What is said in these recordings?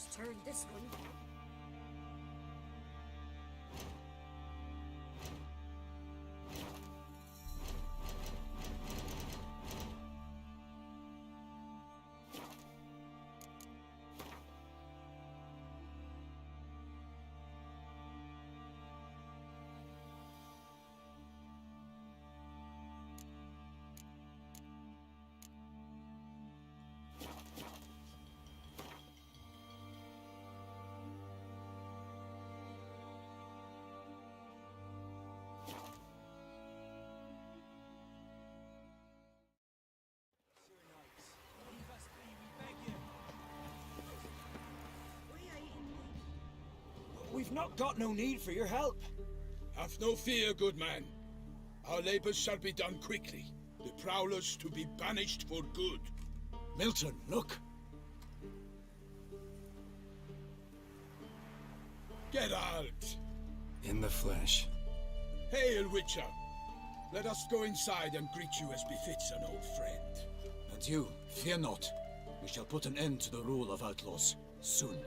Emperor's turn, this one. We've not got no need for your help. Have no fear, good man. Our labors shall be done quickly. The prowlers to be banished for good. Milton, look. Geralt! In the flesh. Hail, Witcher! Let us go inside and greet you as befits an old friend. And you, fear not. We shall put an end to the rule of outlaws, soon.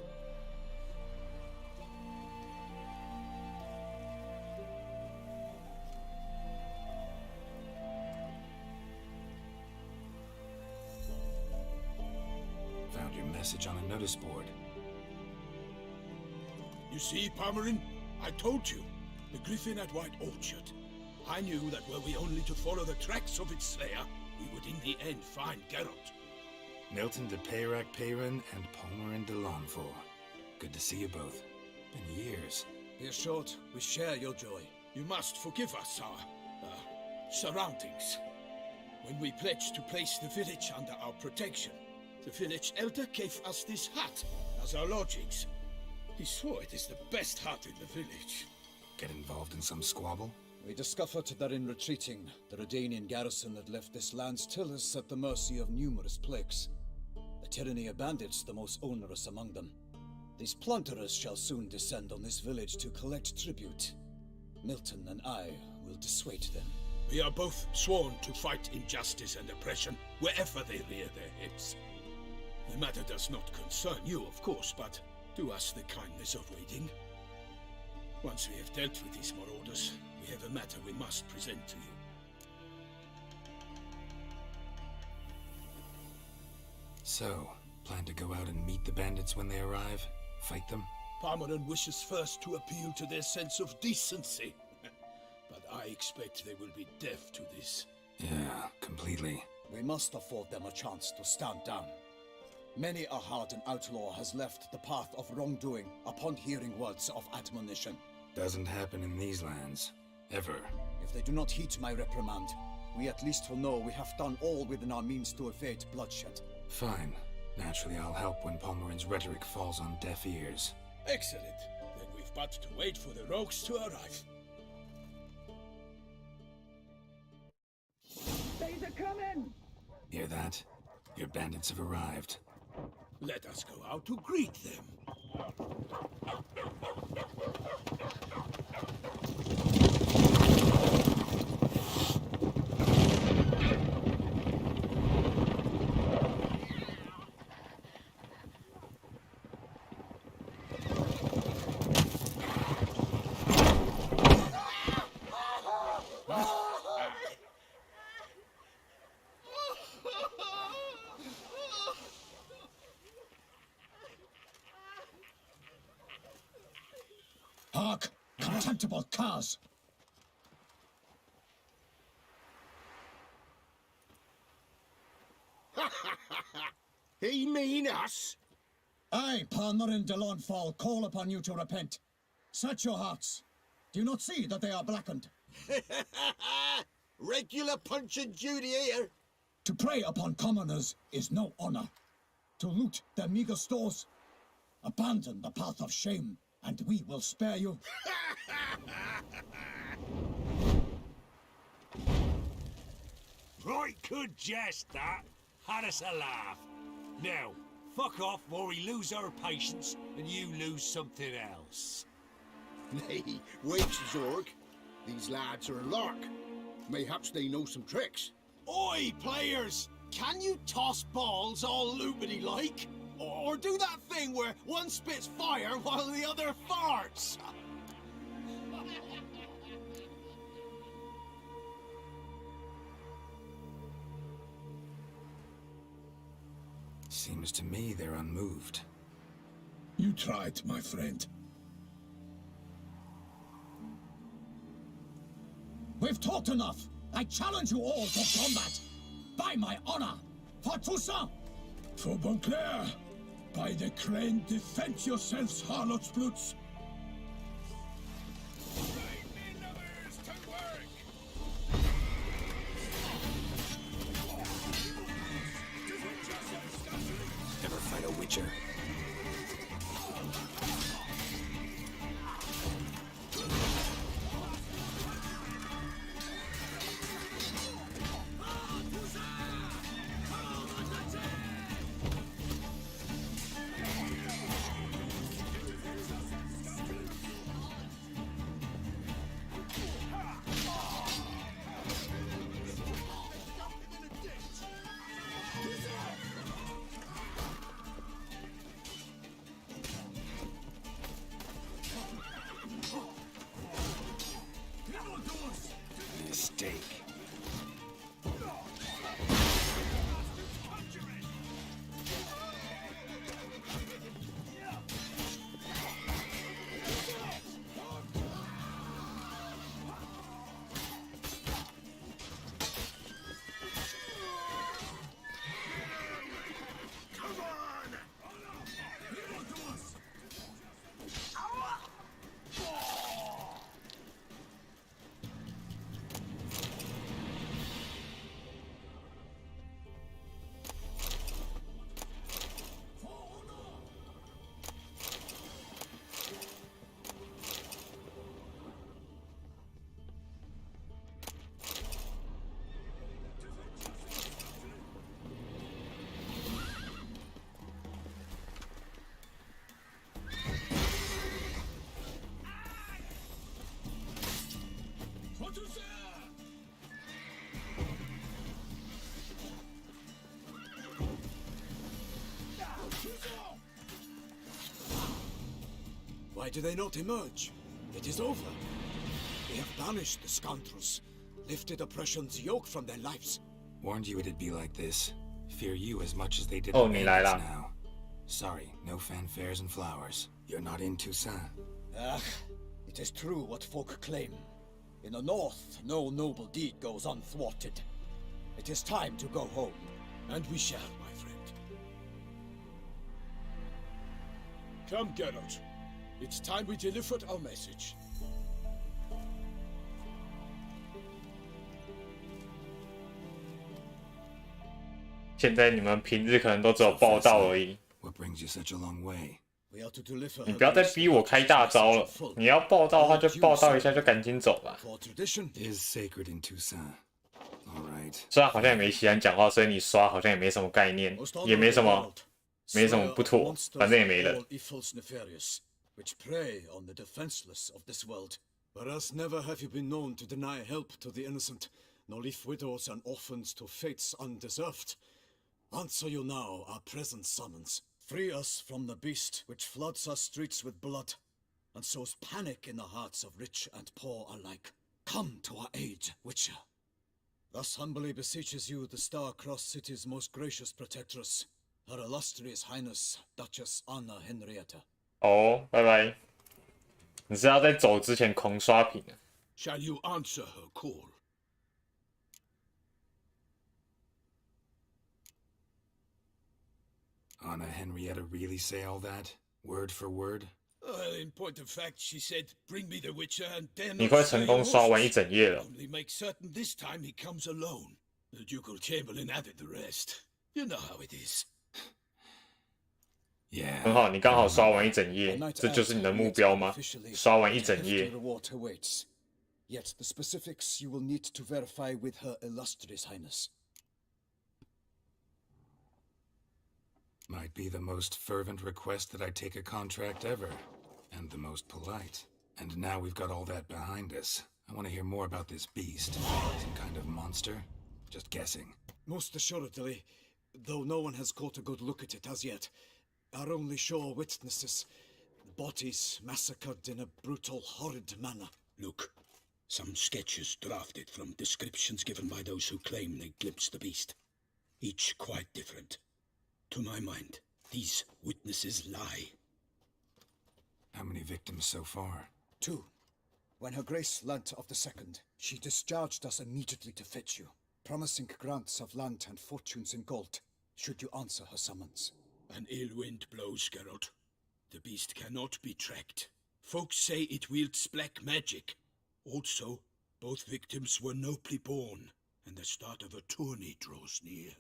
Found your message on a notice board. You see, Palmerin? I told you. The griffin at White Orchard. I knew that were we only to follow the tracks of its slayer, we would in the end find Geralt. Milton de Peyrac-Peyran and Palmerin de Lonfort. Good to see you both. Been years. Be assured, we share your joy. You must forgive us our, surroundings. When we pledged to place the village under our protection, the village elder gave us this hut as our lodgings. He swore it is the best hut in the village. Get involved in some squabble? We discovered that in retreating, the Redanian garrison had left this land's tillers at the mercy of numerous plagues. The tyranny of bandits the most onerous among them. These plunderers shall soon descend on this village to collect tribute. Milton and I will dissuade them. We are both sworn to fight injustice and oppression wherever they rear their heads. The matter does not concern you, of course, but do us the kindness of waiting. Once we have dealt with these marauders, we have a matter we must present to you. So, plan to go out and meet the bandits when they arrive? Fight them? Palmerin wishes first to appeal to their sense of decency. But I expect they will be deaf to this. Yeah, completely. We must afford them a chance to stand down. Many a hardened outlaw has left the path of wrongdoing upon hearing words of admonition. Doesn't happen in these lands. Ever. If they do not heed my reprimand, we at least will know we have done all within our means to evade bloodshed. Fine. Naturally, I'll help when Palmerin's rhetoric falls on deaf ears. Excellent. Then we've but to wait for the rogues to arrive. They're coming! Hear that? Your bandits have arrived. Let us go out to greet them. Hark! Contemptible curs! He mean us? I, Palmerin de Lonfort, call upon you to repent. Search your hearts. Do you not see that they are blackened? Regular Punch and Judy here. To prey upon commoners is no honor. To loot their meager stores, abandon the path of shame, and we will spare you. Right good jest, that. Had us a laugh. Now, fuck off or we lose our patience and you lose something else. Nay, wait, Zorg. These lads are a lark. Mayhaps they know some tricks. Oi, players! Can you toss balls all loopity like? Or do that thing where one spits fire while the other farts. Seems to me they're unmoved. You tried, my friend. We've talked enough. I challenge you all to combat. By my honor, for Toussaint. For Beauclair, by the crane, defend yourselves, harlots bloods. Never fight a witcher. Mistake. Why do they not emerge? It is over. We have banished the scoundrels, lifted oppression's yoke from their lives. Warned you it'd be like this. Fear you as much as they did Oh, the 你来了。 bandits now. Sorry, no fanfares and flowers. You're not in Toussaint. Ah, it is true what folk claim. In the north, no noble deed goes unthwarted. It is time to go home. And we shall, my friend. Come, Geralt. It's time we delivered our message. 现在你们平日可能都只有报道而已， What brings you such a long way? We are to deliver 你不要再逼我开大招了。你要报道的话就报道一下，就赶紧走吧。 For tradition, Is sacred in Toussaint. All right. 虽然好像也没西安讲话，所以你刷好像也没什么概念，也没什么不妥，反正也没了。 all evils nefarious, which prey on the defenseless of this world. Whereas never have you been known to deny help to the innocent, nor leave widows and orphans to fates undeserved. Answer you now our present summons. Free us from the beast which floods our streets with blood, and sows panic in the hearts of rich and poor alike. Come to our aid, Witcher. Thus humbly beseeches you the star-crossed city's most gracious protectress, Her illustrious Highness Duchess Anna Henrietta. 哦，拜拜。你是要在走之前狂刷屏啊？ Shall you answer her call? Anna Henrietta really say all that? Word for word? In point of fact, she said, "Bring me the Witcher and dare 你 not 快 slay 成功 your 刷完 horses. 一整页了。 Only make certain this time he comes alone." The ducal chamberlain added the rest. You know how it is. Yeah. 很好，你刚好刷完一整页，这就是你的目标吗？刷完一整页。 Reward awaits. Yet the specifics you will need to verify with Her illustrious Highness. Might be the most fervent request that I take a contract ever. And the most polite. And now we've got all that behind us. I want to hear more about this beast. Some kind of monster? Just guessing. Most assuredly, though no one has caught a good look at it as yet, are only sure witnesses. Bodies massacred in a brutal, horrid manner. Look, some sketches drafted from descriptions given by those who claim they glimpsed the beast. Each quite different. To my mind, these witnesses lie. How many victims so far? 2. When Her Grace learnt of the second, she discharged us immediately to fetch you, promising grants of land and fortunes in gold, should you answer her summons. An ill wind blows, Geralt. The beast cannot be tracked. Folks say it wields black magic. Also, both victims were nobly born, and the start of a tourney draws near.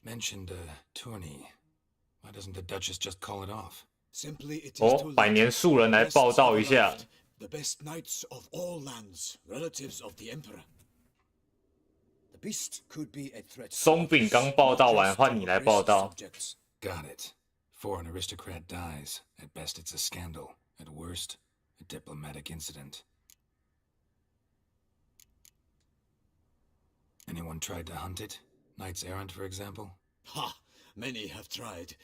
Mentioned a tourney. Why doesn't the Duchess just call it off? Simply it is 哦 too，late. 百年树人来 Guests 报道 have 一下。 arrived, The best knights of all lands, relatives of the Emperor. The beast could be a threat. 松饼刚报道完，换你来报道。 Got it. Before an aristocrat dies, at best it's a scandal. At worst, a diplomatic incident. Anyone tried to hunt it? Knights errant, for example? Ha! Many have tried.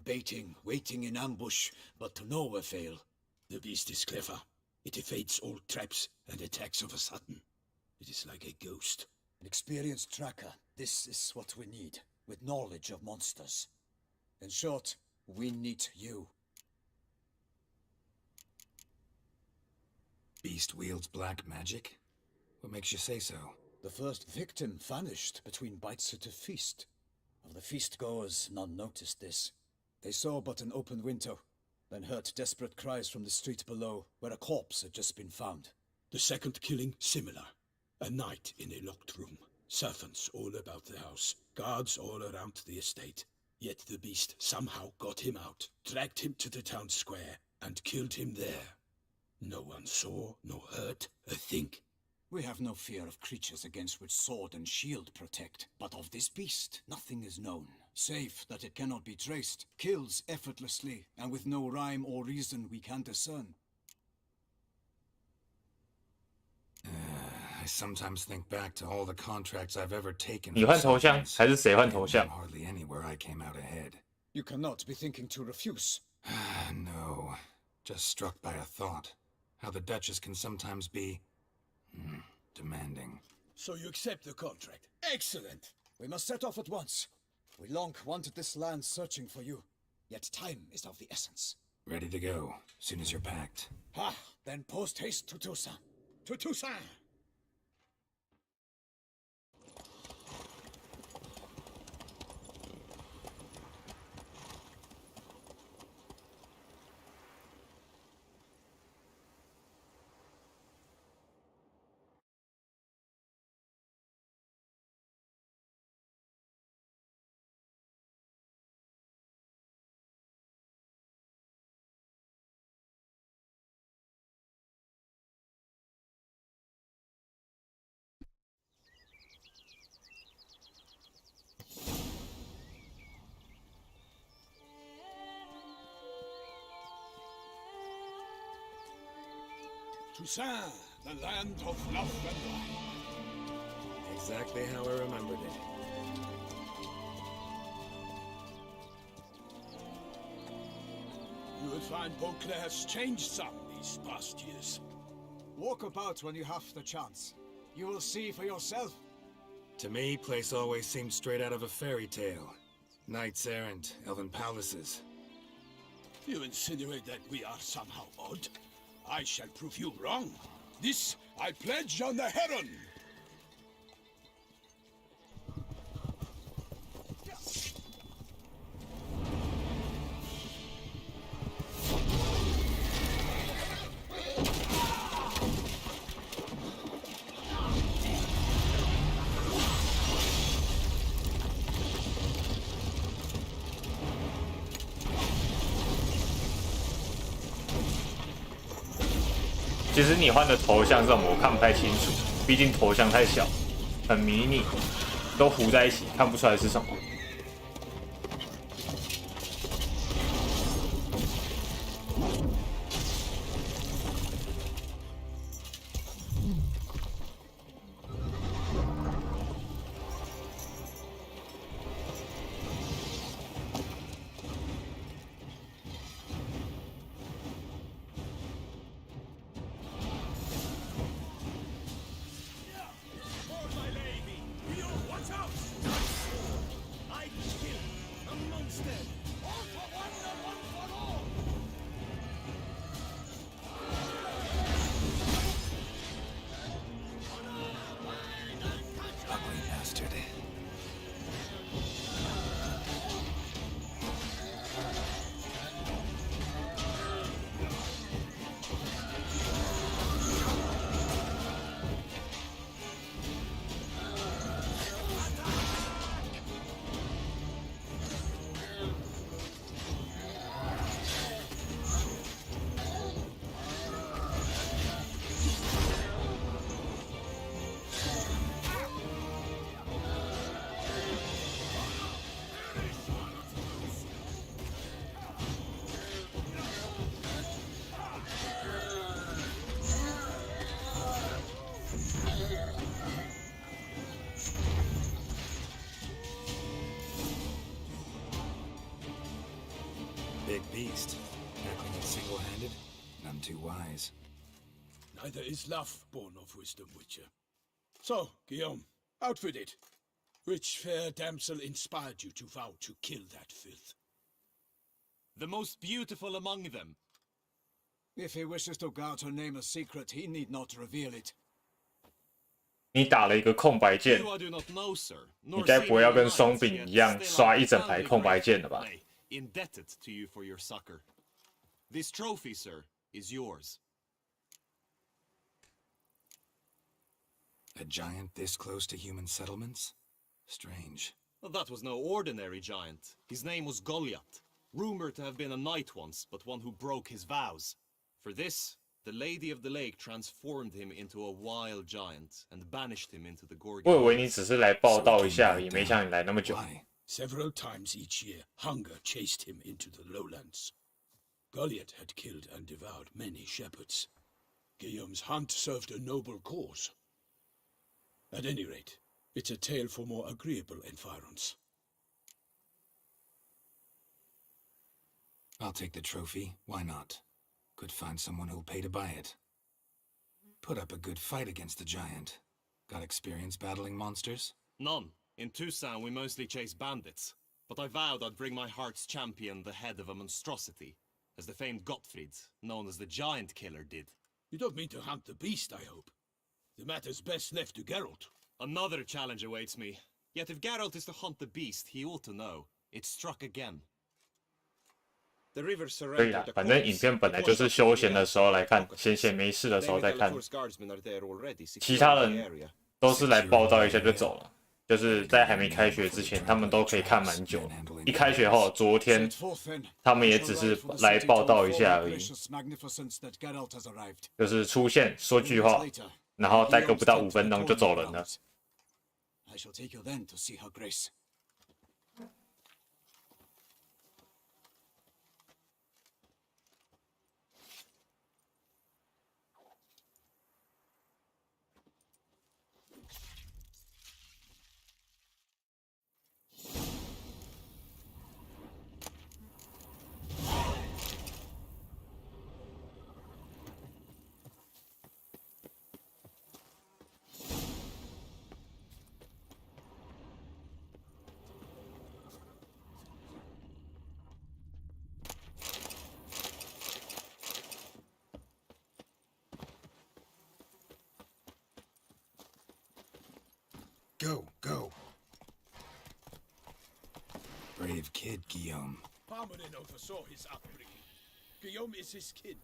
Baiting, waiting in ambush, but to no avail. The beast is clever. It evades all traps and attacks of a sudden. It is like a ghost. An experienced tracker. This is what we need, with knowledge of monsters. In short, we need you. Beast wields black magic? What makes you say so? The first victim vanished between bites at a feast. Of the feast-goers, none noticed this. They saw but an open window, then heard desperate cries from the street below, where a corpse had just been found. The second killing, similar. A night in a locked room. Servants all about the house. Guards all around the estate. Yet the beast somehow got him out, dragged him to the town square, and killed him there. No one saw, nor heard a thing. We have no fear of creatures against which sword and shield protect, but of this beast nothing is known, save that it cannot be traced, kills effortlessly, and with no rhyme or reason we can discern. I sometimes think back to all the contracts I've ever taken. 你换头像还是谁换头像？ Hardly anywhere I came out ahead. You cannot be thinking to refuse. No, just struck by a thought. How the Duchess can sometimes be demanding. So you accept the contract. Excellent! We must set off at once. We long wanted this land searching for you, yet time is of the essence. Ready to go, soon as you're packed. Ha! Then post haste to Toussaint. To Toussaint! Toussaint, the land of love and light. Exactly how I remembered it. You will find Beauclair has changed some these past years. Walk about when you have the chance. You will see for yourself. To me, place always seemed straight out of a fairy tale. Knights errant, elven palaces. You insinuate that we are somehow odd? I shall prove you wrong. This I pledge on the Heron.其实你换的头像这种我看不太清楚，毕竟头像太小，很迷你，都糊在一起，看不出来是什么。big beast. Tackling it single-handed? None too wise. Neither is love born of wisdom, Witcher. So, Guillaume, outfitted. Which fair damsel inspired you to vow to kill that filth? The most beautiful among them. If he wishes to guard her name a secret, he need not reveal it. 你打了一个空白键， You I do not know, sir. 你该不会要跟松饼一样刷一整排空白键了吧？ Indebted to you for your succor. This trophy, sir, is yours. A giant this close to human settlements? Strange. That was no ordinary giant. His name was Goliath, rumored to have been a knight once, but one who broke his vows. For this, the Lady of the Lake transformed him into a wild giant and banished him into the 我以 Gorgon. 为你只是来报道一下而已，没想你来那么久。 Why? Several times each year, hunger chased him into the lowlands. Goliath had killed and devoured many shepherds. Guillaume's hunt served a noble cause. At any rate, it's a tale for more agreeable environs. I'll take the trophy. Why not? Could find someone who'll pay to buy it. Put up a good fight against the giant. Got experience battling monsters? None. In Tucson, we mostly chase bandits. But I vowed I'd bring my heart's champion the head of a monstrosity, as the famed Gottfried, known as the Giant Killer, did. You don't mean to hunt the beast, I hope. The matter's best left to Geralt. Another challenge awaits me. Yet if Geralt is to hunt the beast, he ought to know. It struck again. The river 可以啦，反正影片本来就是休闲的时候来看，闲闲没事的时候再看。其他人都是来报道一下就走了，就是在还没开学之前，他们都可以看蛮久。一开学后，昨天他们也只是来报道一下而已，就是出现说句话，然后待个不到5分钟就走人了。 I shall take you then to see her grace. Go, go. Brave kid, Guillaume. Parmanin oversaw his upbringing. Guillaume is his kin.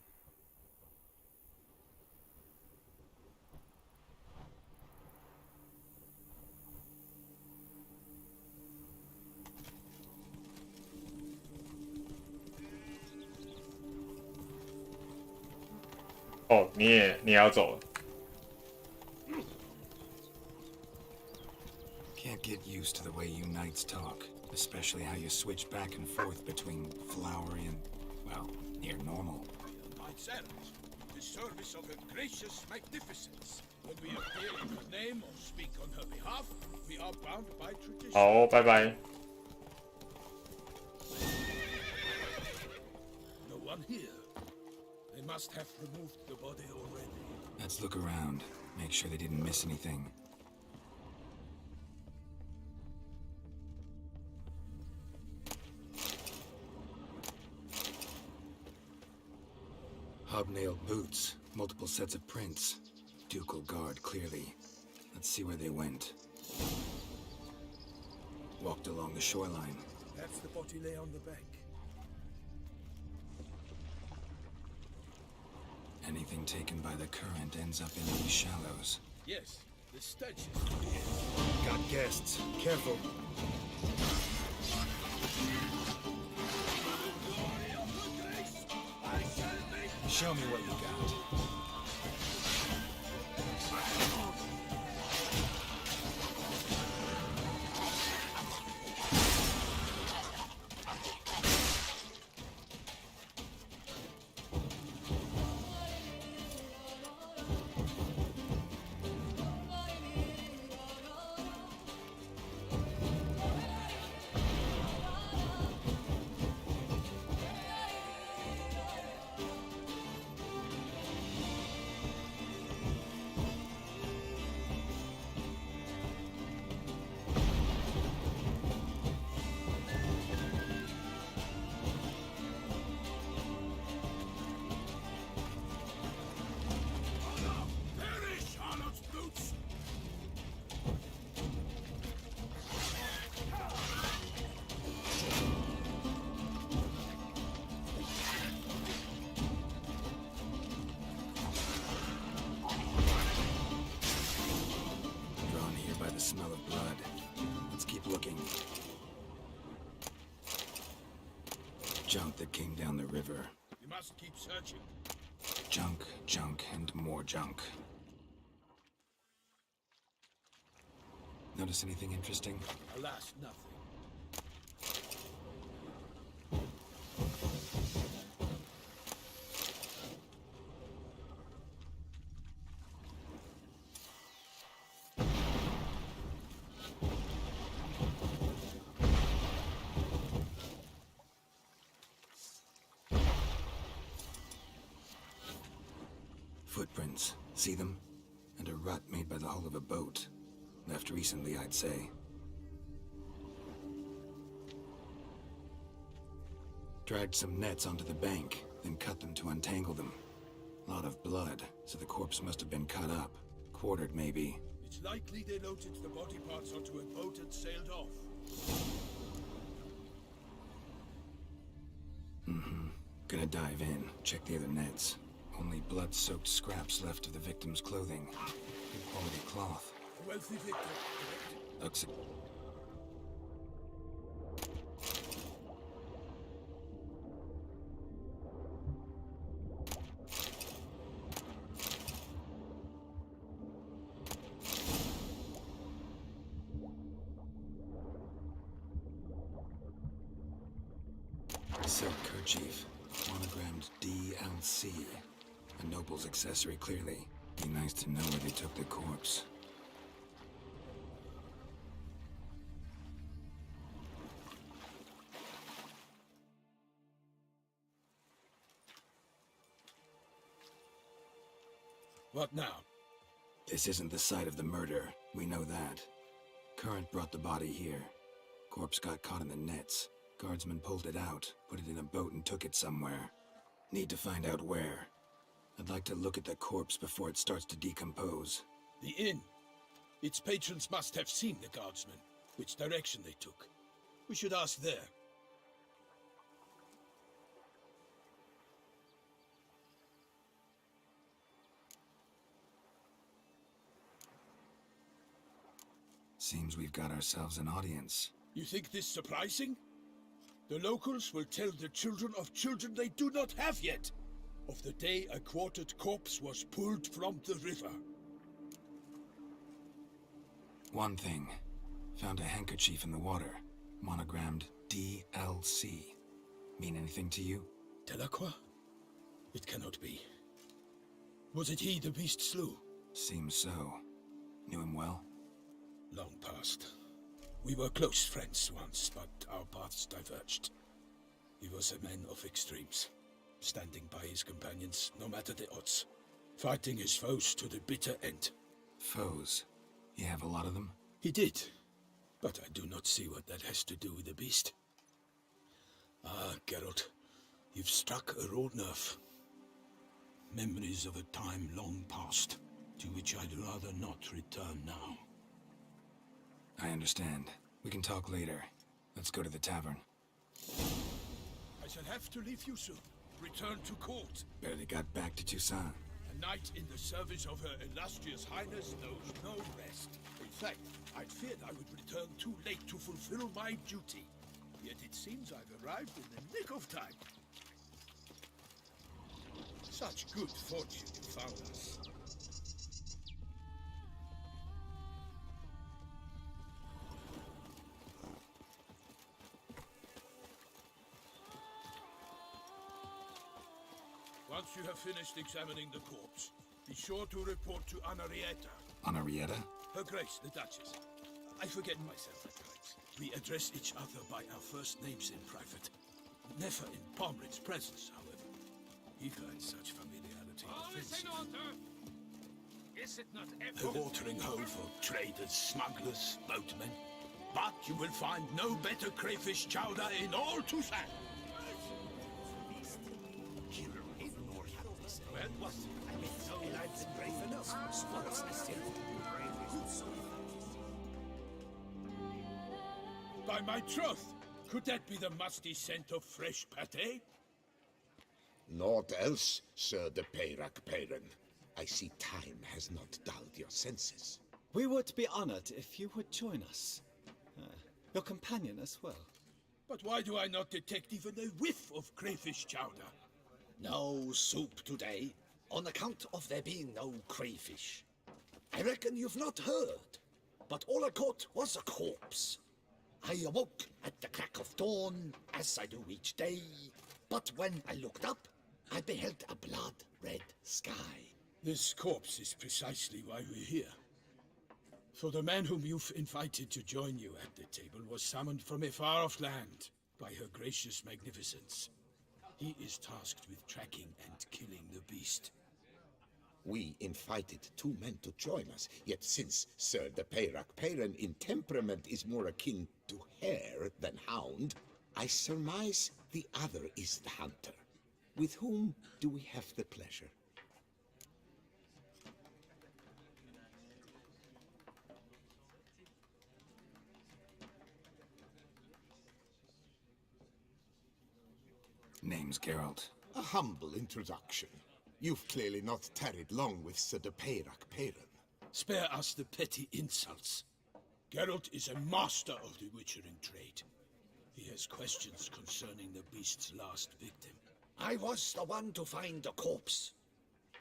Oh, 你也要走了。 Can't get used to the way you knights talk, especially how you switch back and forth between flowery and, well, near normal. Knight's errand, the service of her gracious magnificence. When we appear in her name or speak on her behalf, we are bound by tradition. 好，拜拜。 No one here. They must have removed the body already. Let's look around, make sure they didn't miss anything. Hobnailed boots, multiple sets of prints. Ducal guard, clearly. Let's see where they went. Walked along the shoreline. That's the body lay on the bank. Anything taken by the current ends up in these shallows. Yes, the stench is Got guests. Careful. Show me what you got. junk that came down the river. We must keep searching. Junk, junk, and more junk. Notice anything interesting? Alas, nothing. Footprints. See them? And a rut made by the hull of a boat. Left recently, I'd say. Dragged some nets onto the bank, then cut them to untangle them. Lot of blood, so the corpse must have been cut up. Quartered, maybe. It's likely they loaded the body parts onto a boat and sailed off. Gonna dive in, check the other nets. Only blood-soaked scraps left of the victim's clothing. Good quality cloth. A wealthy victim, correct? Looks... Silk kerchief, monogrammed DLC. A noble's accessory, clearly. Be nice to know where they took the corpse. What now? This isn't the site of the murder. We know that. Current brought the body here. Corpse got caught in the nets. Guardsmen pulled it out, put it in a boat and took it somewhere. Need to find out where. I'd like to look at the corpse before it starts to decompose. The inn. Its patrons must have seen the guardsmen, which direction they took. We should ask there. Seems we've got ourselves an audience. You think this surprising? The locals will tell the children of children they do not have yet of the day a quartered corpse was pulled from the river. One thing. Found a handkerchief in the water. Monogrammed DLC. Mean anything to you? Delacroix? It cannot be. Was it he the beast slew? Seems so. Knew him well? Long past. We were close friends once, but our paths diverged. He was a man of extremes, standing by his companions no matter the odds, fighting his foes to the bitter end. Foes? You have a lot of them? He did, but I do not see what that has to do with the beast. Ah, Geralt, you've struck a raw nerve. Memories of a time long past, to which I'd rather not return now. I understand. We can talk later. Let's go to the tavern. I shall have to leave you soon. Return to court. Barely got back to Toussaint. A knight in the service of Her Illustrious Highness knows no rest. In fact, I'd feared I would return too late to fulfill my duty. Yet it seems I've arrived in the nick of time. Such good fortune you found us. Once you have finished examining the corpse, be sure to report to Anarietta. Anarietta? Her Grace, the Duchess. I forget myself at times. We address each other by our first names in private. Never in Pomred's presence, however. He finds such familiarity offensive. Is it not A watering hole for traders, smugglers, boatmen. But you will find no better crayfish chowder in all Toussaint. Well, what? By my troth, could that be the musty scent of fresh pâté? Naught else, Sir de Peyrac-Peyran. I see time has not dulled your senses. We would be honored if you would join us. Your companion as well. But why do I not detect even a whiff of crayfish chowder? No soup today, on account of there being no crayfish. I reckon you've not heard, but all I caught was a corpse. I awoke at the crack of dawn, as I do each day, but when I looked up, I beheld a blood-red sky. This corpse is precisely why we're here. For the man whom you've invited to join you at the table was summoned from a far-off land by her gracious magnificence. He is tasked with tracking and killing the beast. We invited 2 men to join us, yet since Sir the Peyrac-Peyran in temperament is more akin to hare than hound, I surmise the other is the hunter. With whom do we have the pleasure? Name's Geralt. A humble introduction. You've clearly not tarried long with Sir de Peyrac-Peyran. Spare us the petty insults. Geralt is a master of the witchering trade. He has questions concerning the beast's last victim. I was the one to find the corpse.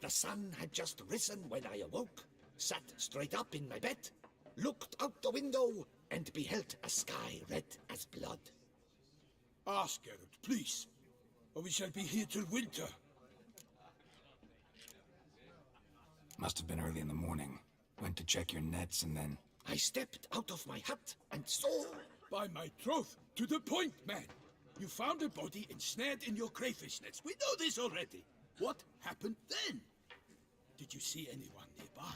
The sun had just risen when I awoke, sat straight up in my bed, looked out the window, and beheld a sky red as blood. Ask Geralt, please, or we shall be here till winter. Must have been early in the morning. Went to check your nets and then... I stepped out of my hut and saw... By my troth, to the point, man. You found a body ensnared in your crayfish nets. We know this already. What happened then? Did you see anyone nearby?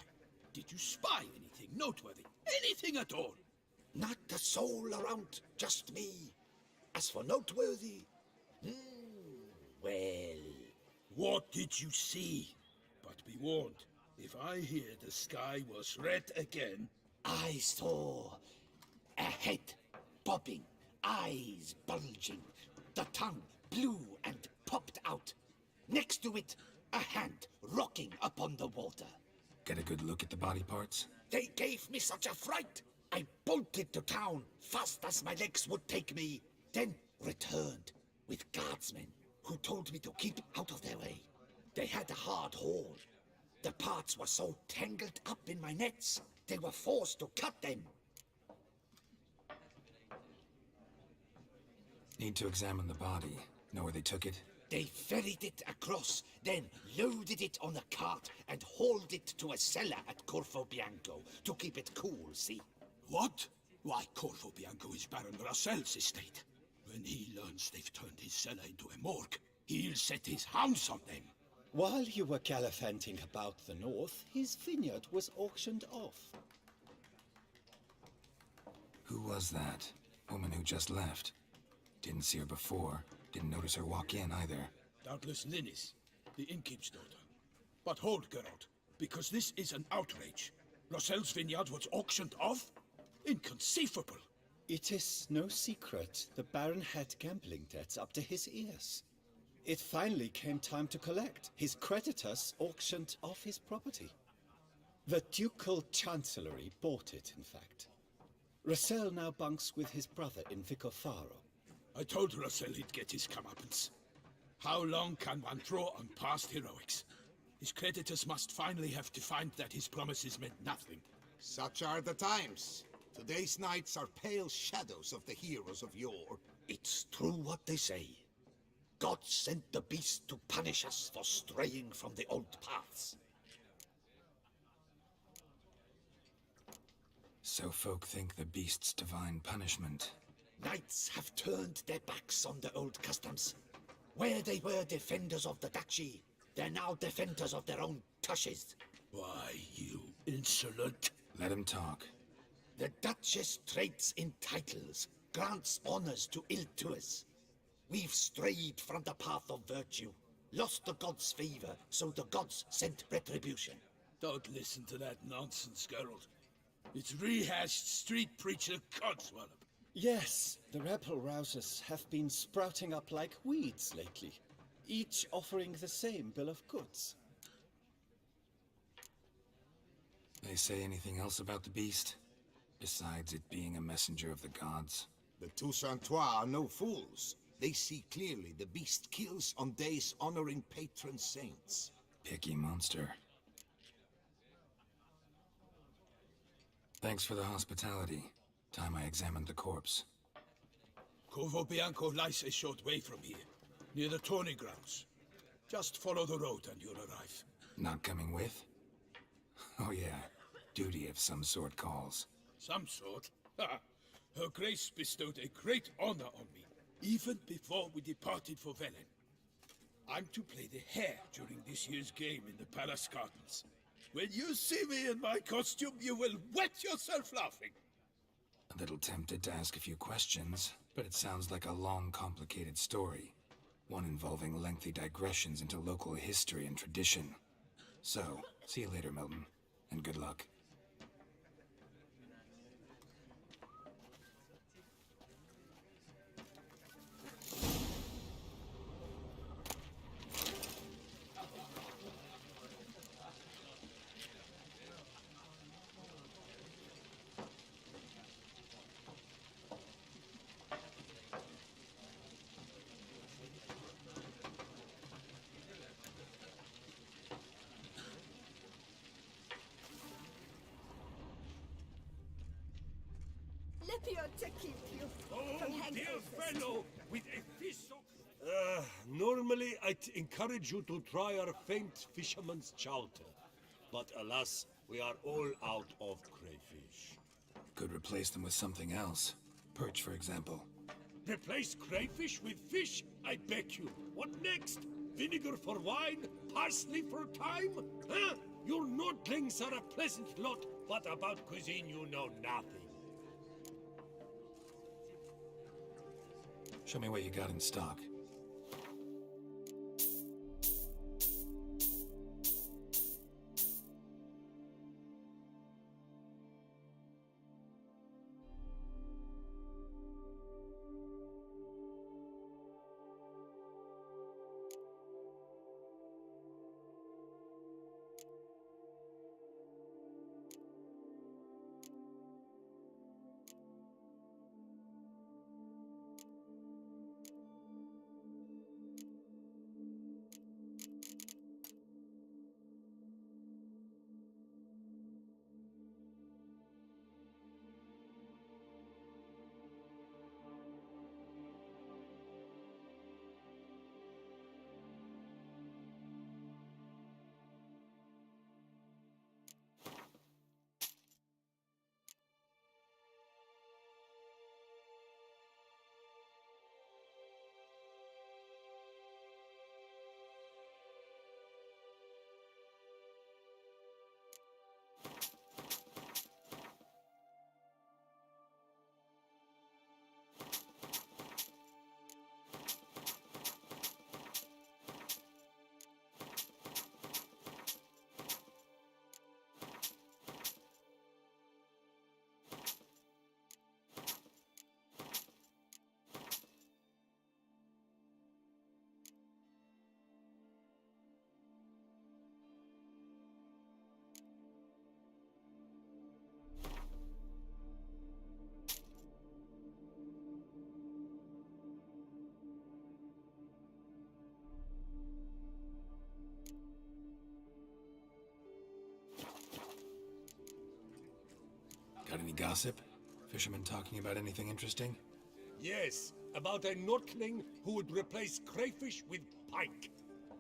Did you spy anything noteworthy? Anything at all? Not a soul around, just me. As for noteworthy... well... What did you see? But be warned, if I hear the sky was red again... I saw a head bobbing, eyes bulging, the tongue blue and popped out. Next to it, a hand rocking upon the water. Get a good look at the body parts? They gave me such a fright. I bolted to town fast as my legs would take me, then returned with guardsmen who told me to keep out of their way. They had a hard haul. The parts were so tangled up in my nets, they were forced to cut them. Need to examine the body. Know where they took it? They ferried it across, then loaded it on a cart and hauled it to a cellar at Corvo Bianco to keep it cool, see? What? Why, Corvo Bianco is Baron Russell's estate. When he learns they've turned his cellar into a morgue, he'll set his hounds on them. While you were gallivanting about the north, his vineyard was auctioned off. Who was that? Woman who just left. Didn't see her before. Didn't notice her walk in either. Doubtless Linnis, the innkeep's daughter. But hold, Geralt, because this is an outrage. Russell's vineyard was auctioned off? Inconceivable. It is no secret the Baron had gambling debts up to his ears. It finally came time to collect. His creditors auctioned off his property. The Ducal Chancellery bought it, in fact. Russell now bunks with his brother in Vicofaro. I told Russell he'd get his comeuppance. How long can one draw on past heroics? His creditors must finally have defined that his promises meant nothing. Such are the times. Today's knights are pale shadows of the heroes of yore. It's true what they say. God sent the beast to punish us for straying from the old paths. So folk think the beast's divine punishment. Knights have turned their backs on the old customs. Where they were defenders of the duchy, they're now defenders of their own tushes. Why, you insolent... Let him talk. The Duchess trades in titles, grants honors to ill-doers. We've strayed from the path of virtue, lost the gods' favor, so the gods sent retribution. Don't listen to that nonsense, Geralt. It's rehashed street preacher codswallop. Yes, the rebel rousers have been sprouting up like weeds lately, each offering the same bill of goods. They say anything else about the beast? Besides it being a messenger of the gods? The Toussaintois are no fools. They see clearly the beast kills on days honoring patron saints. Picky monster. Thanks for the hospitality. Time I examined the corpse. Corvo Bianco lies a short way from here, near the tourney grounds. Just follow the road and you'll arrive. Not coming with? Oh yeah, duty of some sort calls. Some sort? Her Grace bestowed a great honor on me, even before we departed for Velen. I'm to play the hare during this year's game in the palace gardens. When you see me in my costume, you will wet yourself laughing. A little tempted to ask a few questions, but it sounds like a long, complicated story. One involving lengthy digressions into local history and tradition. So, see you later, Milton, and good luck. To keep you from hanging. Dear fellow, with a fish so... normally I'd encourage you to try our faint fisherman's chowder. But alas, we are all out of crayfish. Could replace them with something else. Perch, for example. Replace crayfish with fish? I beg you. What next? Vinegar for wine? Parsley for thyme? Huh? Your Nordlings are a pleasant lot, but about cuisine you know nothing. Show me what you got in stock. Got any gossip? Fishermen talking about anything interesting? Yes, about a Nordling who would replace crayfish with pike.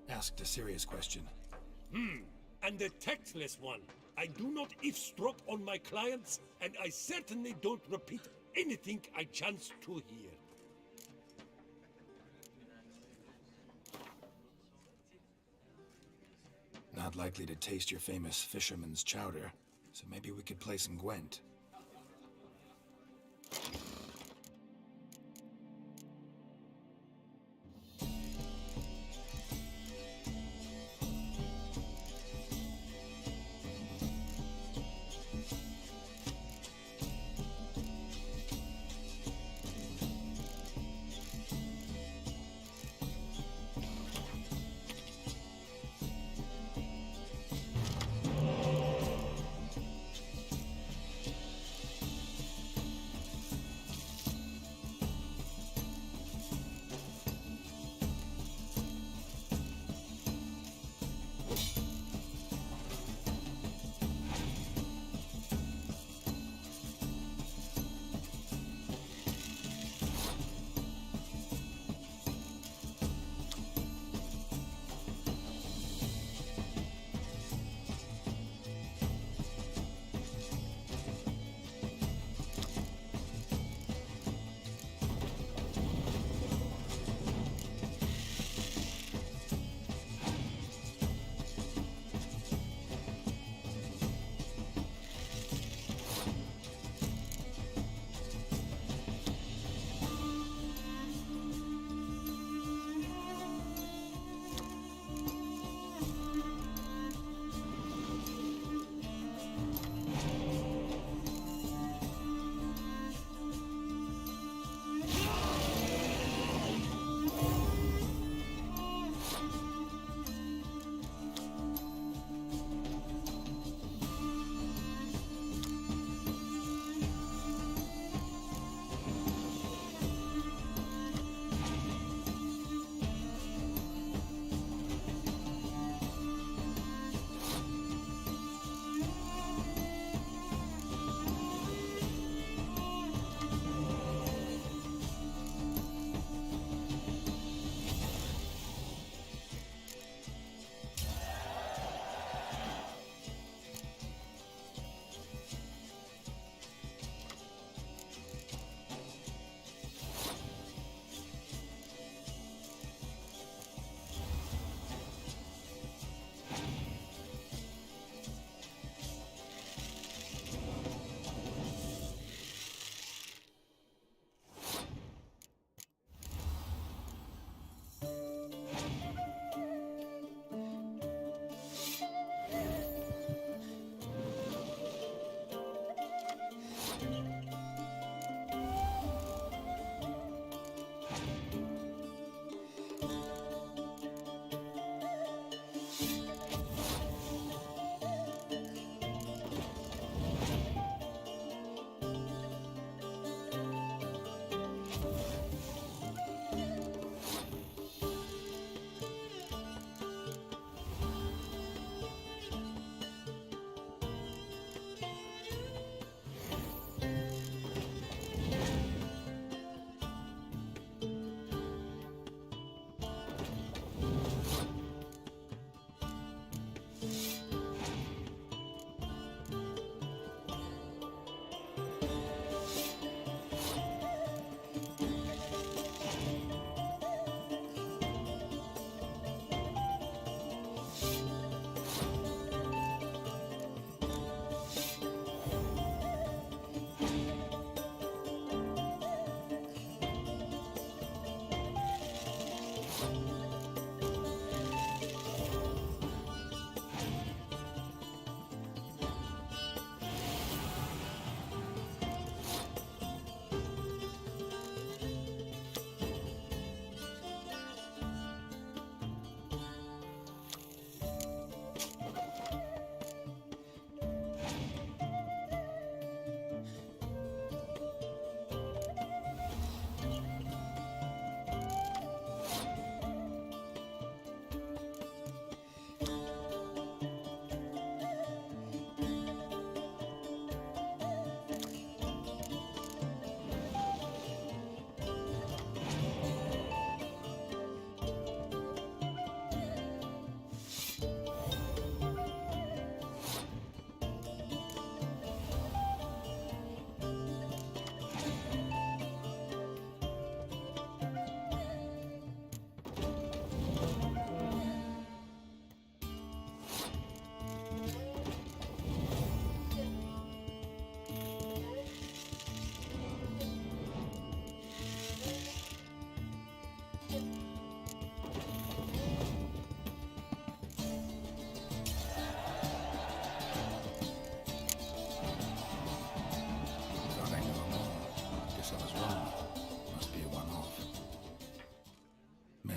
Asked a serious question. And a tactless one. I do not eavesdrop on my clients, and I certainly don't repeat anything I chance to hear. Not likely to taste your famous fisherman's chowder, so maybe we could play some Gwent.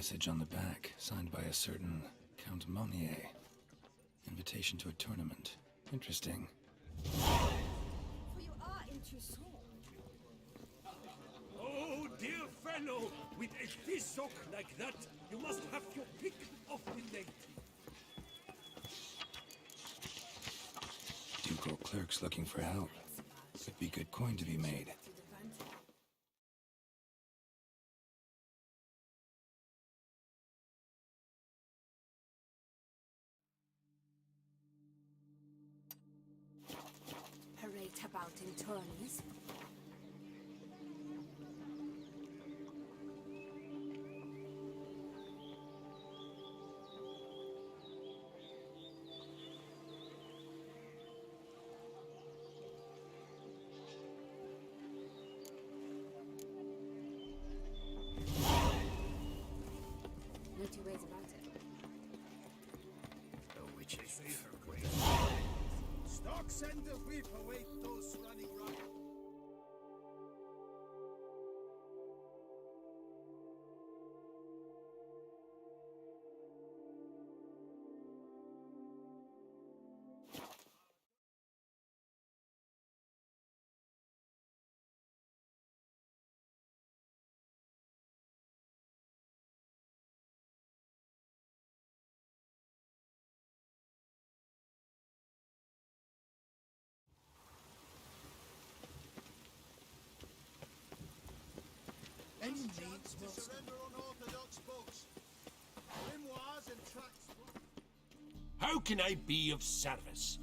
message on the back, signed by a certain Count Monnier. Invitation to a tournament. Interesting. For you are in Toussaint. Oh, dear fellow, with a physique like that, you must have your pick of the lady. Ducal clerks looking for help. Could be good coin to be made. Parade about in tourneys. No two ways about it. The witch's favorite way. Stock send the whip await those running riot. Any needs must surrender unorthodox books. Grimoires and tracts. How can I be of service?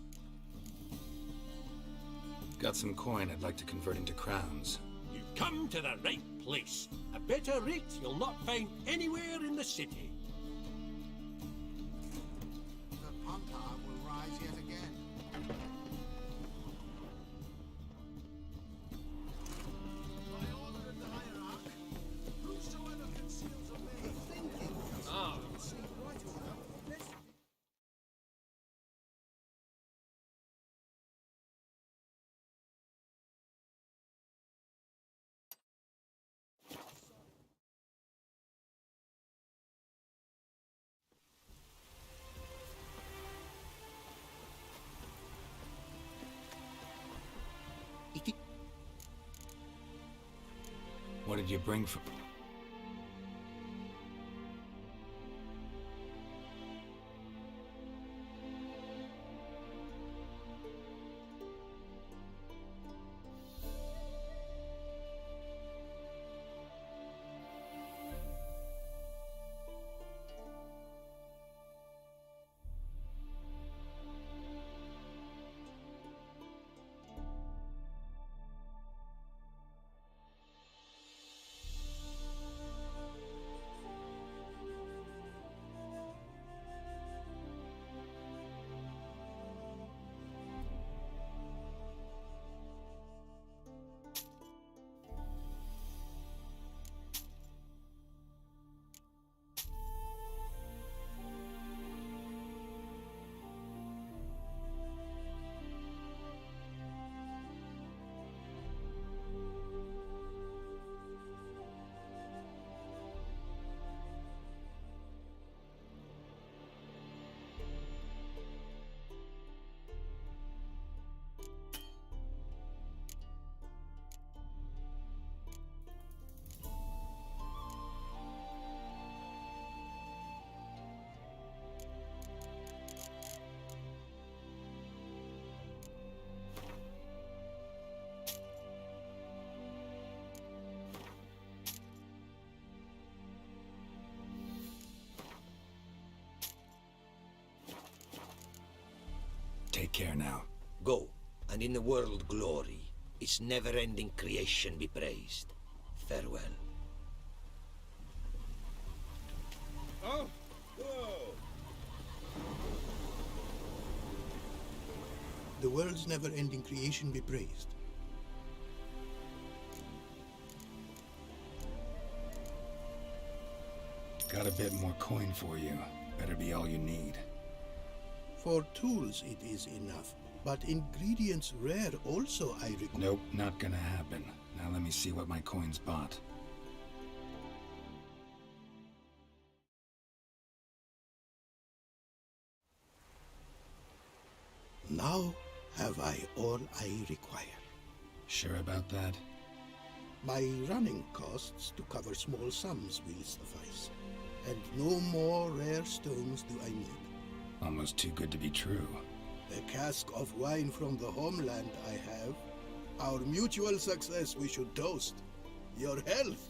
Got some coin I'd like to convert into crowns. You've come to the right place. A better rate you'll not find anywhere in the city. The Pontar will rise yet again. By order of the hierarch, whosoever conceals a way thinking. Ah. See, right order. Let's What did you bring for... Take care now. Go, and in the world glory, its never-ending creation be praised. Farewell. Oh, whoa. the world's never-ending creation be praised. Got a bit more coin for you. Better be all you need. For tools it is enough, but ingredients rare also I require. Nope, not gonna happen. Now let me see what my coin's bought. now have I all I require. Sure about that? My running costs to cover small sums will suffice, and no more rare stones do I need. Almost too good to be true. A cask of wine from the homeland I have. Our mutual success we should toast. Your health.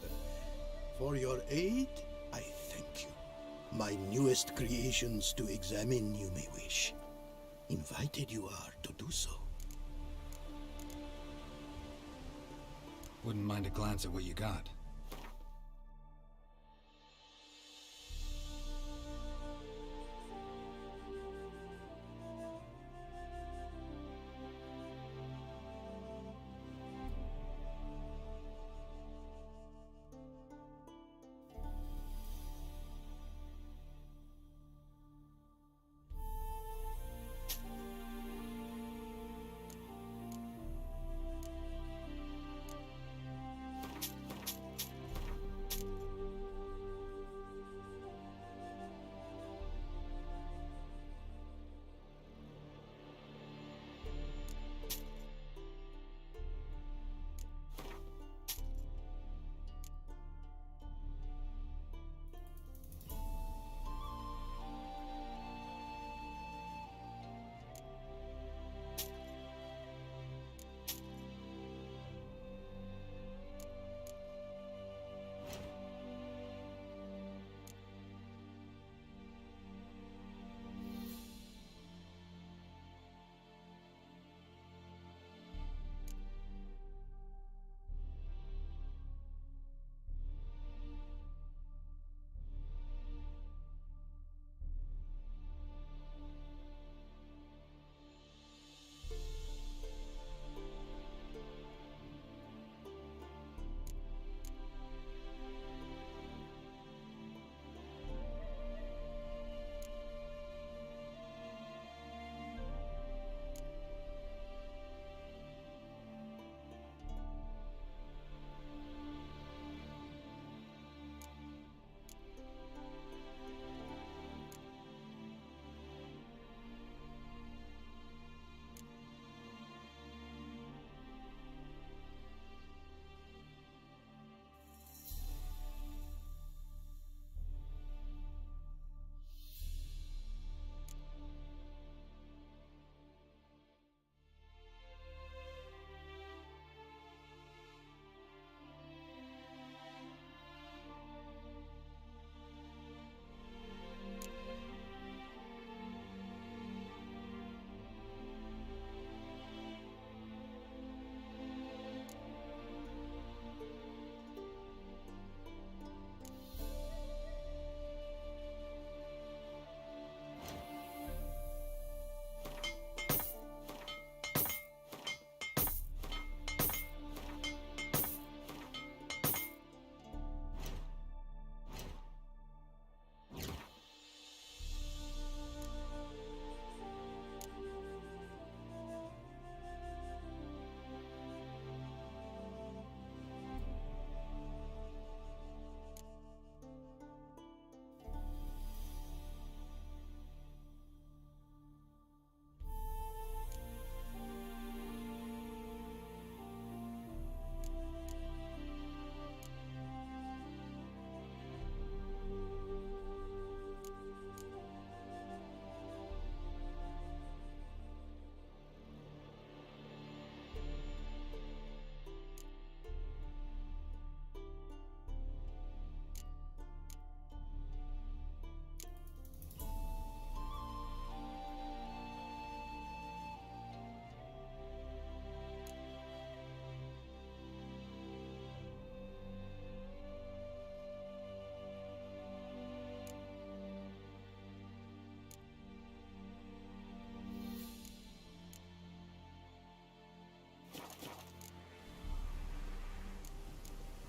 For your aid, I thank you. My newest creations to examine you may wish. Invited you are to do so. Wouldn't mind a glance at what you got.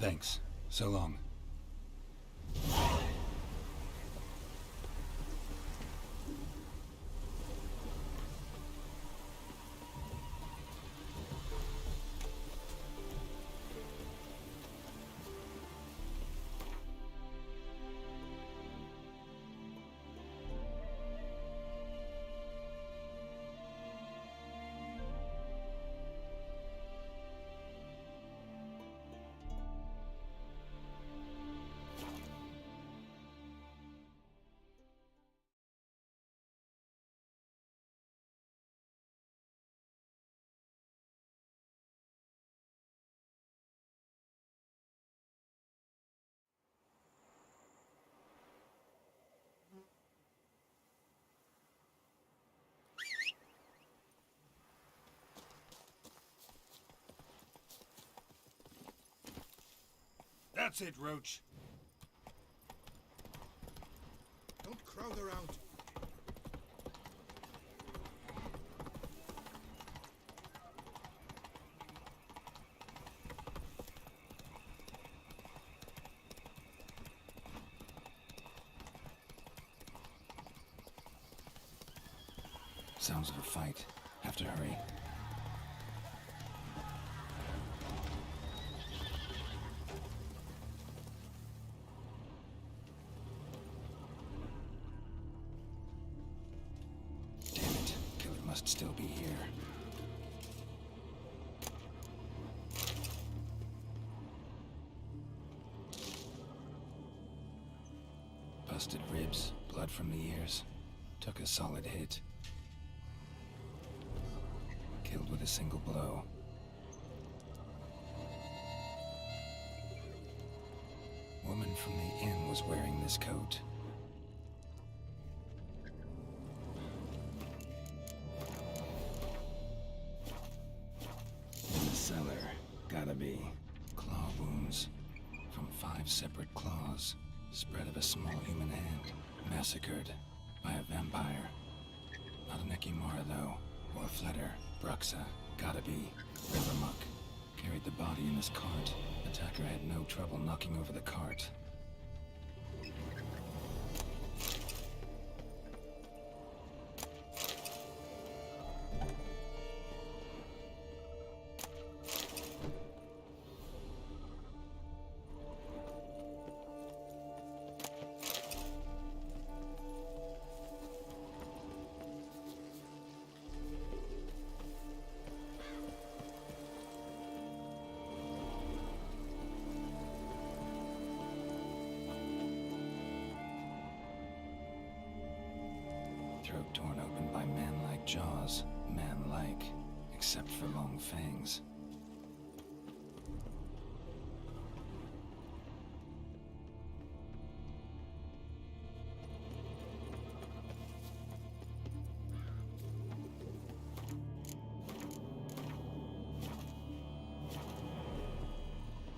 Thanks. So long. That's it, Roach. Don't crowd around. Sounds of a fight. Have to hurry. Damn it. Killer must still be here. Busted ribs, blood from the ears. Took a solid hit. Killed with a single blow. Woman from the inn was wearing this coat. In the cellar, gotta be. Claw wounds from 5 separate claws. Spread of a small human hand. Massacred by a vampire. Not an Ekimara though, or a Fletter. Bruxa, gotta be. River muck. Carried the body in his cart. Attacker had no trouble knocking over the cart. Throat torn open by man-like jaws. Man-like, except for long fangs.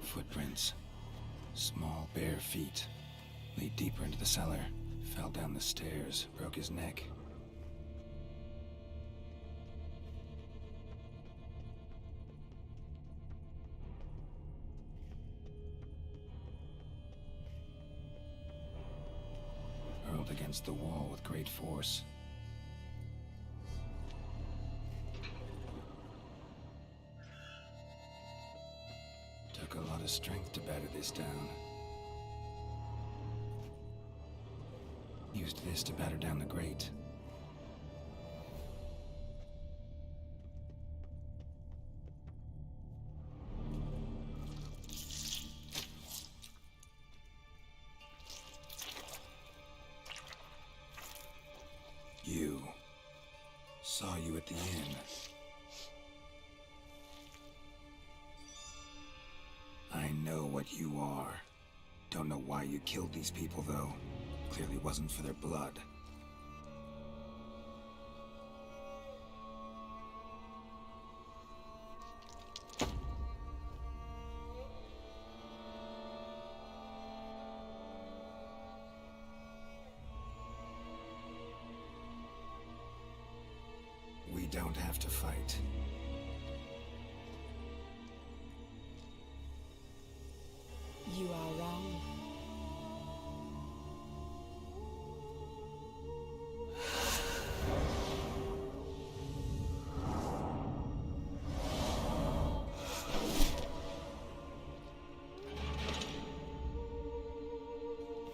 Footprints. Small, bare feet. Lead deeper into the cellar. Fell down the stairs, broke his neck. Hurled against the wall with great force. Took a lot of strength to batter this down. Used this to batter down the grate. You. Saw you at the inn. I know what you are. Don't know why you killed these people, though. Clearly wasn't for their blood. We don't have to fight. You are wrong.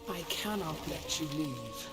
I cannot let you leave.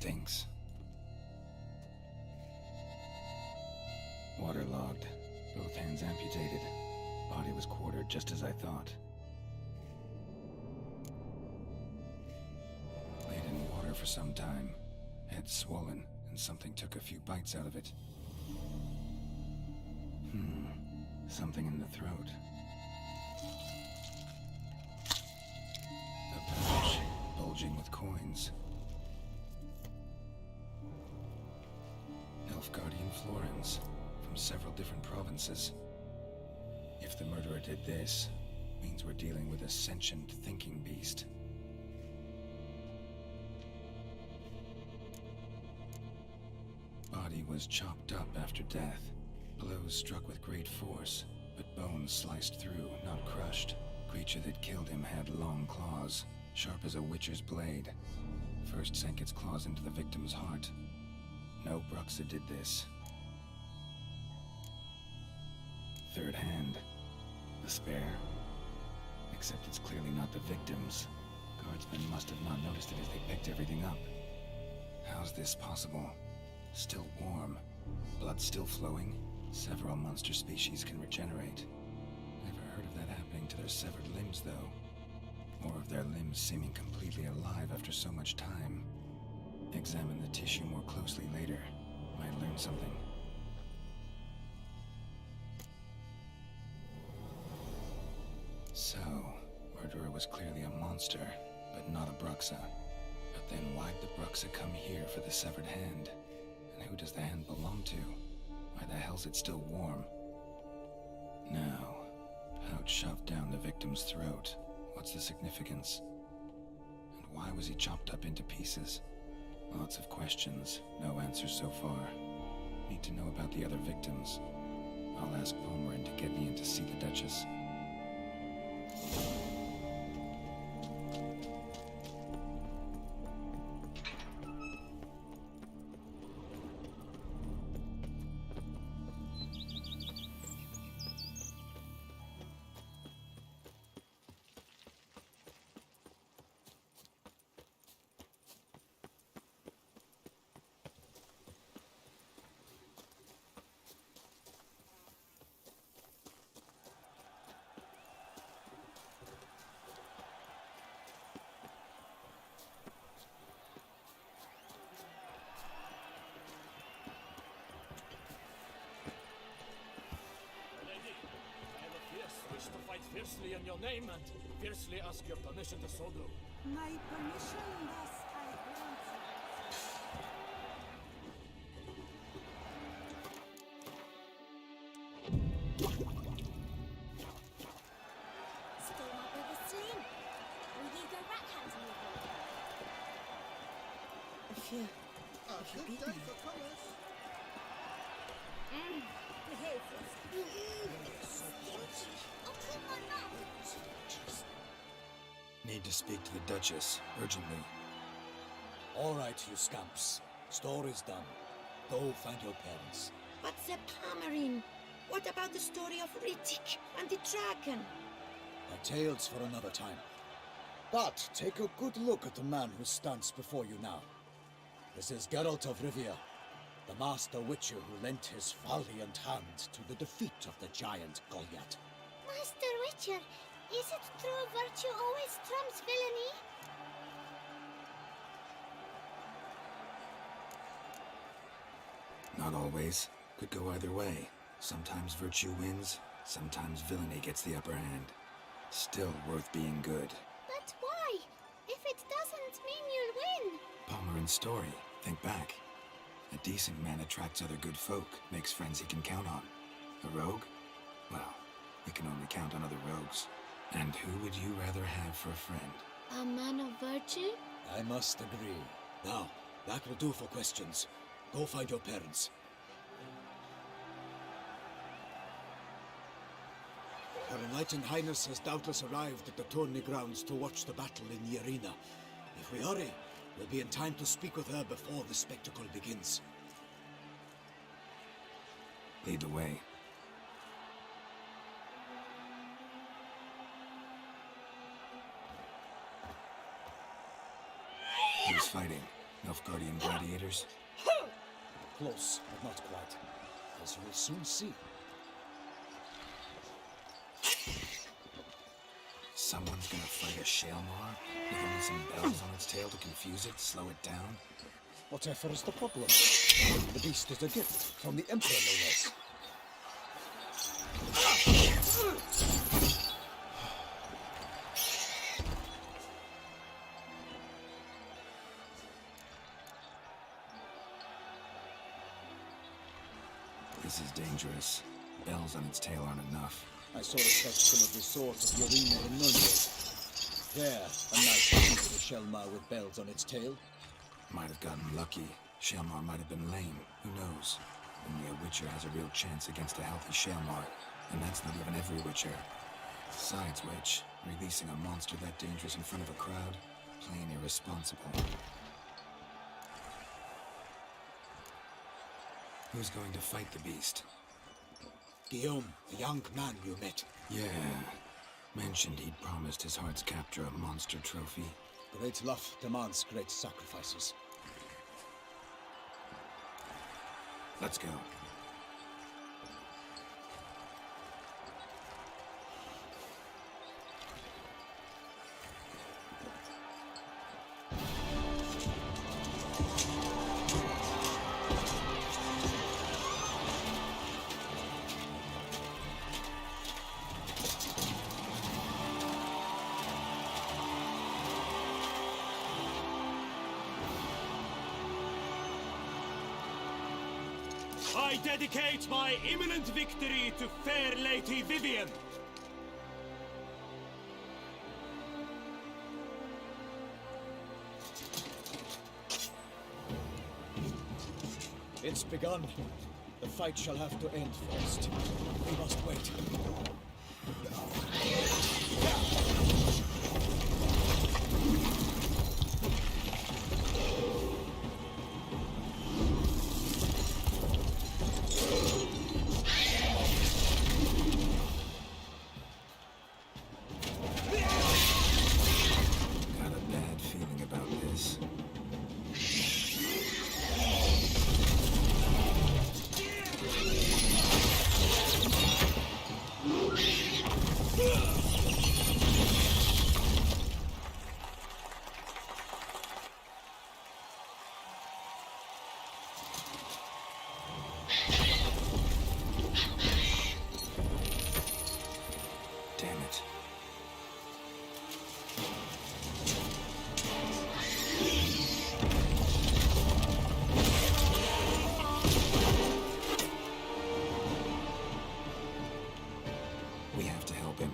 Stinks. Waterlogged. Both hands amputated. Body was quartered just as I thought. Laid in water for some time. Head swollen, and something took a few bites out of it. Something in the throat. A pouch, bulging with coins. Nilfgaardian florins, from several different provinces. If the murderer did this, means we're dealing with a sentient thinking beast. Body was chopped up after death. Blows struck with great force, but bones sliced through, not crushed. Creature that killed him had long claws, sharp as a witcher's blade. First sank its claws into the victim's heart. No Bruxa did this. Third hand. The spare. Except it's clearly not the victim's. Guardsmen must have not noticed it as they picked everything up. How's this possible? Still warm. Blood still flowing. Several monster species can regenerate. Never heard of that happening to their severed limbs, though. Or of their limbs seeming completely alive after so much time. Examine the tissue more closely later. Might learn something. So, murderer was clearly a monster, but not a Bruxa. But then why'd the Bruxa come here for the severed hand? And who does the hand belong to? Why the hell's it still warm? Now, pouch shoved down the victim's throat. What's the significance? And why was he chopped up into pieces? Lots of questions, no answers so far. Need to know about the other victims. I'll ask Palmerin to get me in to see the Duchess. Fiercely in your name and fiercely ask your permission to so do. My permission, thus I grant. Still my brother Slim. Will you go rat hunting with me? If you beat me. Behave yourself. Oh, come on now. Need to speak to the Duchess, urgently. All right, you scamps. Story's done. Go find your parents. But Sir Palmerin, what about the story of Riddick and the dragon? Our tales for another time. But take a good look at the man who stands before you now. This is Geralt of Rivia, the master witcher who lent his valiant hand to the defeat of the giant Goliath. Master Witcher, is it true virtue always trumps villainy? Not always. Could go either way. Sometimes virtue wins, sometimes villainy gets the upper hand. Still worth being good. But why? If it doesn't mean you'll win. Palmerin's story. Think back. A decent man attracts other good folk, makes friends he can count on. A rogue? Well, we can only count on other rogues. And who would you rather have for a friend? A man of virtue? I must agree. Now, that will do for questions. Go find your parents. Her Enlightened Highness has doubtless arrived at the tourney grounds to watch the battle in the arena. If we hurry, we'll be in time to speak with her before the spectacle begins. Lead the way. Who's fighting? Nilfgaardian gladiators? Close, but not quite. As you will soon see. Someone's gonna fight a Shalmar? With only some bells on its tail to confuse it, slow it down? Whatever is the problem? The beast is a gift from the Emperor, no less. This is dangerous. Bells on its tail aren't enough. I saw a spectacle of the sort at the arena in Nuremberg. There, a knight defeated a Shalmar with bells on its tail. Might have gotten lucky. Shalmar might have been lame. Who knows? Only a Witcher has a real chance against a healthy Shalmar, and that's not even every Witcher. Besides which, releasing a monster that dangerous in front of a crowd, plain irresponsible. Who's going to fight the beast? Guillaume, the young man you met. Yeah. Mentioned he'd promised his heart's captor a monster trophy. Great love demands great sacrifices. Let's go. I dedicate my imminent victory to fair Lady Vivian. It's begun. The fight shall have to end first. We must wait. Got a bad feeling about this. Damn it. We have to help him.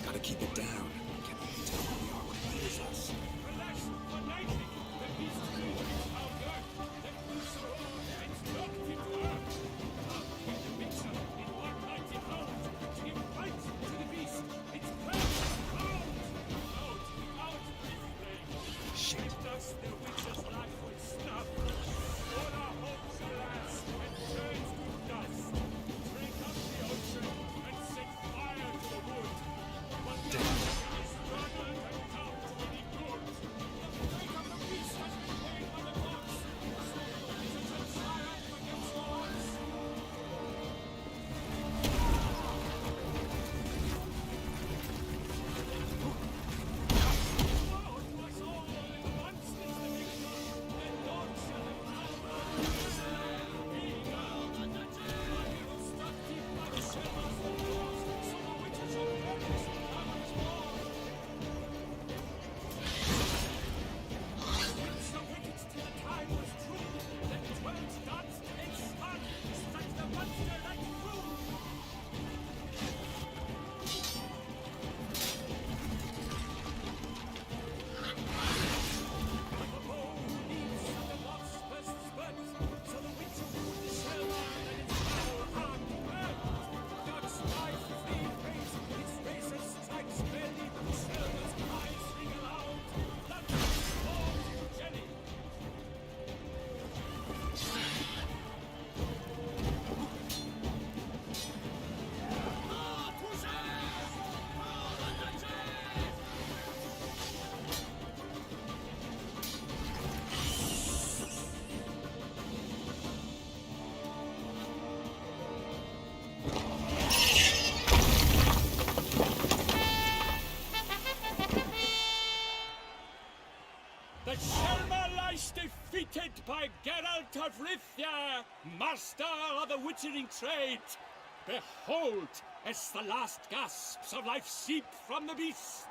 Gotta keep it down. Can't let it tell who we are when it hears us. Shit. Damn. of Rithia, master of the witchering trade, behold, as the last gasps of life seep from the beast.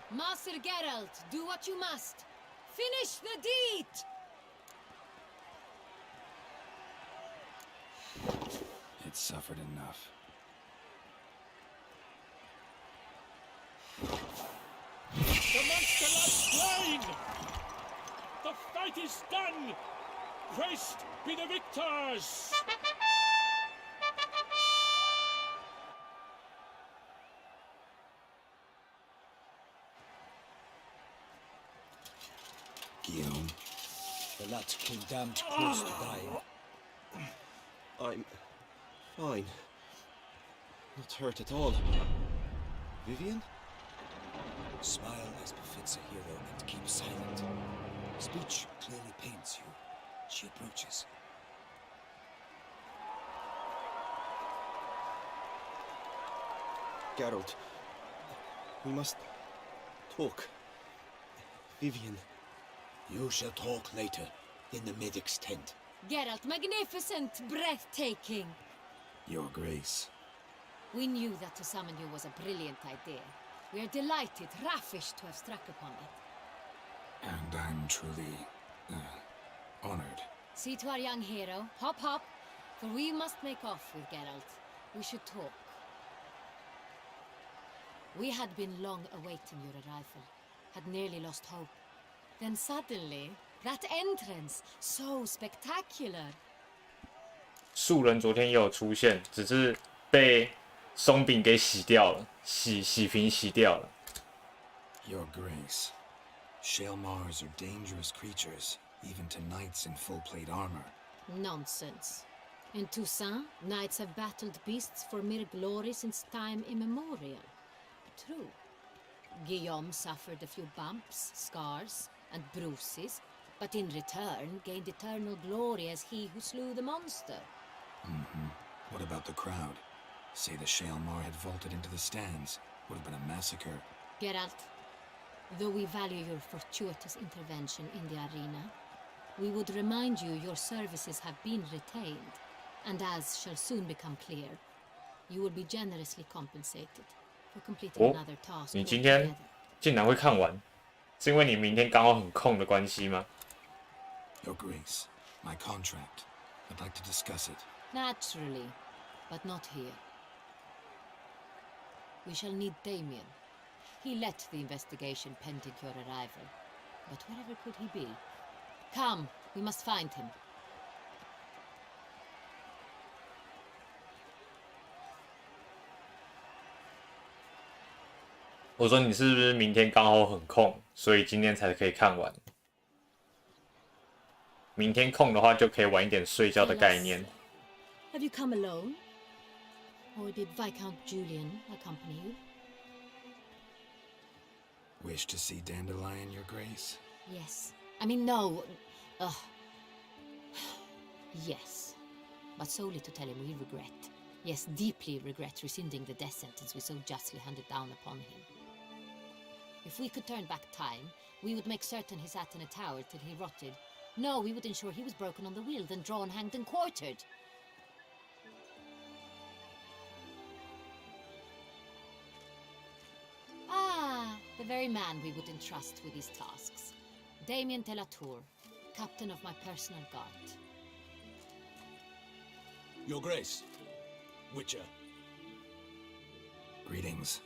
Master Geralt, do what you must. Finish the deed! It's suffered enough. The monster lies slain! The fight is done! Praised be the victors! Guillaume, The lad came damned close to dying. I'm fine. Not hurt at all. Vivian? Smile as befits a hero and keep silent. Speech clearly pains you. She approaches. Geralt, we must talk. Vivian. You shall talk later, in the medic's tent. Geralt, magnificent, breathtaking. Your Grace. We knew that to summon you was a brilliant idea. We are delighted, ravished to have struck upon it. And I'm truly, honored. See to our young hero. Hop, hop. For we must make off with Geralt. We should talk. We had been long awaiting your arrival. Had nearly lost hope. Then suddenly, that entrance, so spectacular. 树人昨天也有出现，只是被松饼给洗掉了，洗屏洗掉了。Your Grace. Shaelmars are dangerous creatures, even to knights in full plate armor. Nonsense. In Toussaint, knights have battled beasts for mere glory since time immemorial. True. Guillaume suffered a few bumps, scars, and bruises, but in return gained eternal glory as he who slew the monster. What about the crowd? Say the Shaelmar had vaulted into the stands. Would have been a massacre. Geralt, though we value your fortuitous intervention in the arena, we would remind you your services have been retained, and as shall soon become clear, you will be generously compensated for completing another task. 你今天竟然会看完，是因为你明天刚好很空的关系吗？ Your Grace, my contract. I'd like to discuss it. Naturally, but not here. We shall need Damien. He led the investigation pending your arrival. But wherever could he be? Come, we must find him. 我说你是不是明天刚好很空，所以今天才可以看完？明天空的话就可以晚一点睡觉的概念。Have you come alone? Or did Viscount Julian accompany you? Wish to see Dandelion, Your Grace? Yes. I mean, no. Yes. But solely to tell him we regret. Yes, deeply regret rescinding the death sentence we so justly handed down upon him. If we could turn back time, we would make certain he sat in a tower till he rotted. No, we would ensure he was broken on the wheel, then drawn, hanged, and quartered. Ah, the very man we would entrust with these tasks. Damien de la Tour, captain of my personal guard. Your Grace, Witcher. Greetings.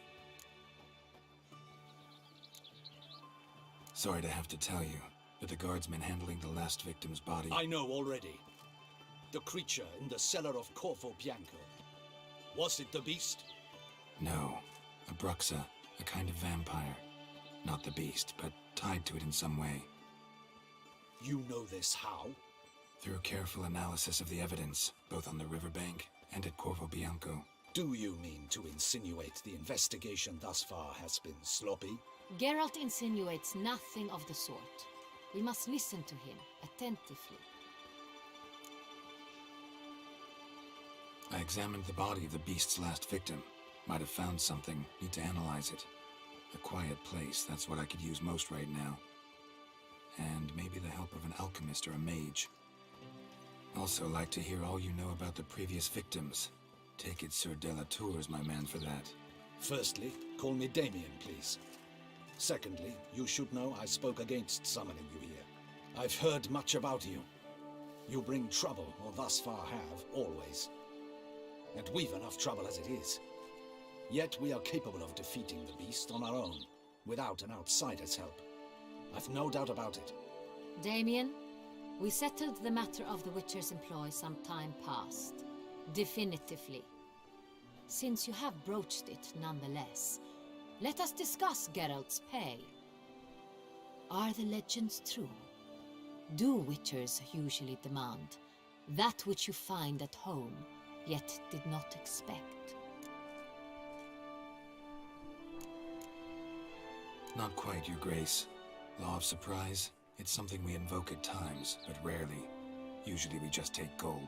Sorry to have to tell you, but the guardsman handling the last victim's body... I know already. The creature in the cellar of Corvo Bianco. Was it the beast? No. A Bruxa, a kind of vampire. Not the beast, but tied to it in some way. You know this how? Through careful analysis of the evidence, both on the riverbank and at Corvo Bianco. Do you mean to insinuate the investigation thus far has been sloppy? Geralt insinuates nothing of the sort. We must listen to him attentively. I examined the body of the beast's last victim. Might have found something. Need to analyze it. A quiet place, that's what I could use most right now. And maybe the help of an alchemist or a mage. Also like to hear all you know about the previous victims. Take it Sir Delatour is my man for that. Firstly, call me Damien, please. Secondly, you should know I spoke against summoning you here. I've heard much about you. You bring trouble, or thus far have, always. And we've enough trouble as it is. Yet we are capable of defeating the beast on our own, without an outsider's help. I've no doubt about it. Damien, we settled the matter of the Witcher's employ some time past. Definitively. Since you have broached it nonetheless, let us discuss Geralt's pay. Are the legends true? Do Witchers usually demand that which you find at home, yet did not expect? Not quite, Your Grace. Law of surprise, it's something we invoke at times, but rarely. Usually we just take gold.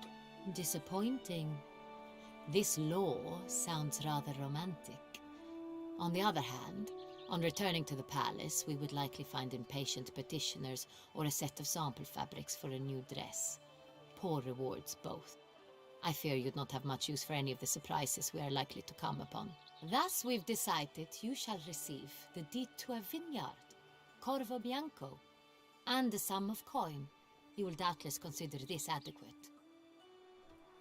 Disappointing. This law sounds rather romantic. On the other hand, on returning to the palace, we would likely find impatient petitioners or a set of sample fabrics for a new dress. Poor rewards both. I fear you'd not have much use for any of the surprises we are likely to come upon. Thus we've decided you shall receive the deed to a vineyard, Corvo Bianco, and a sum of coin. You will doubtless consider this adequate.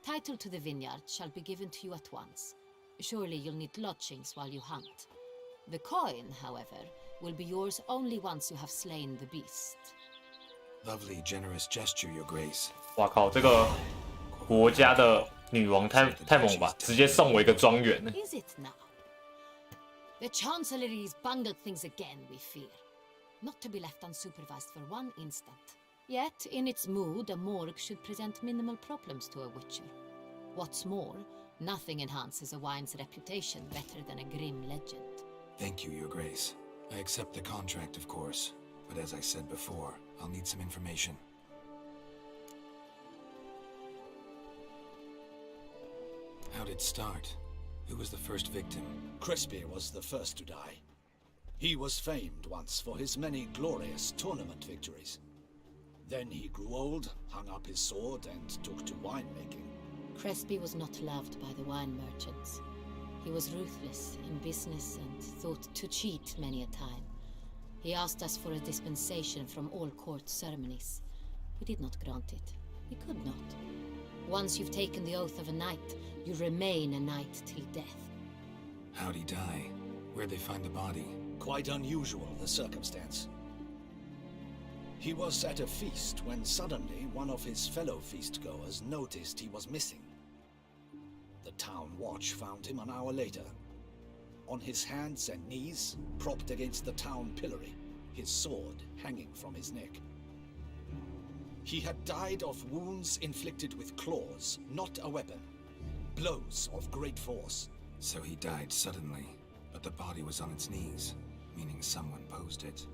Title to the vineyard shall be given to you at once. Surely you'll need lodgings while you hunt. The coin, however, will be yours only once you have slain the beast. Lovely, generous gesture, Your Grace. 哇靠，这个国家的女王太猛吧，直接送我一个庄园。Is it now? The Chancellery's bungled things again, we fear. Not to be left unsupervised for one instant. Yet, in its mood, a morgue should present minimal problems to a Witcher. What's more, nothing enhances a wine's reputation better than a grim legend. Thank you, Your Grace. I accept the contract, of course. But as I said before, I'll need some information. How'd it start? Who was the first victim? Crispy was the first to die. He was famed once for his many glorious tournament victories. Then he grew old, hung up his sword, and took to winemaking. Crespi was not loved by the wine merchants. He was ruthless in business and thought to cheat many a time. He asked us for a dispensation from all court ceremonies. We did not grant it. We could not. Once you've taken the oath of a knight, you remain a knight till death. How'd he die? Where'd they find the body? Quite unusual, the circumstance. He was at a feast when suddenly one of his fellow feastgoers noticed he was missing. The town watch found him an hour later. On his hands and knees, propped against the town pillory, his sword hanging from his neck. He had died of wounds inflicted with claws, not a weapon. Blows of great force. So he died suddenly, but the body was on its knees, meaning someone posed it.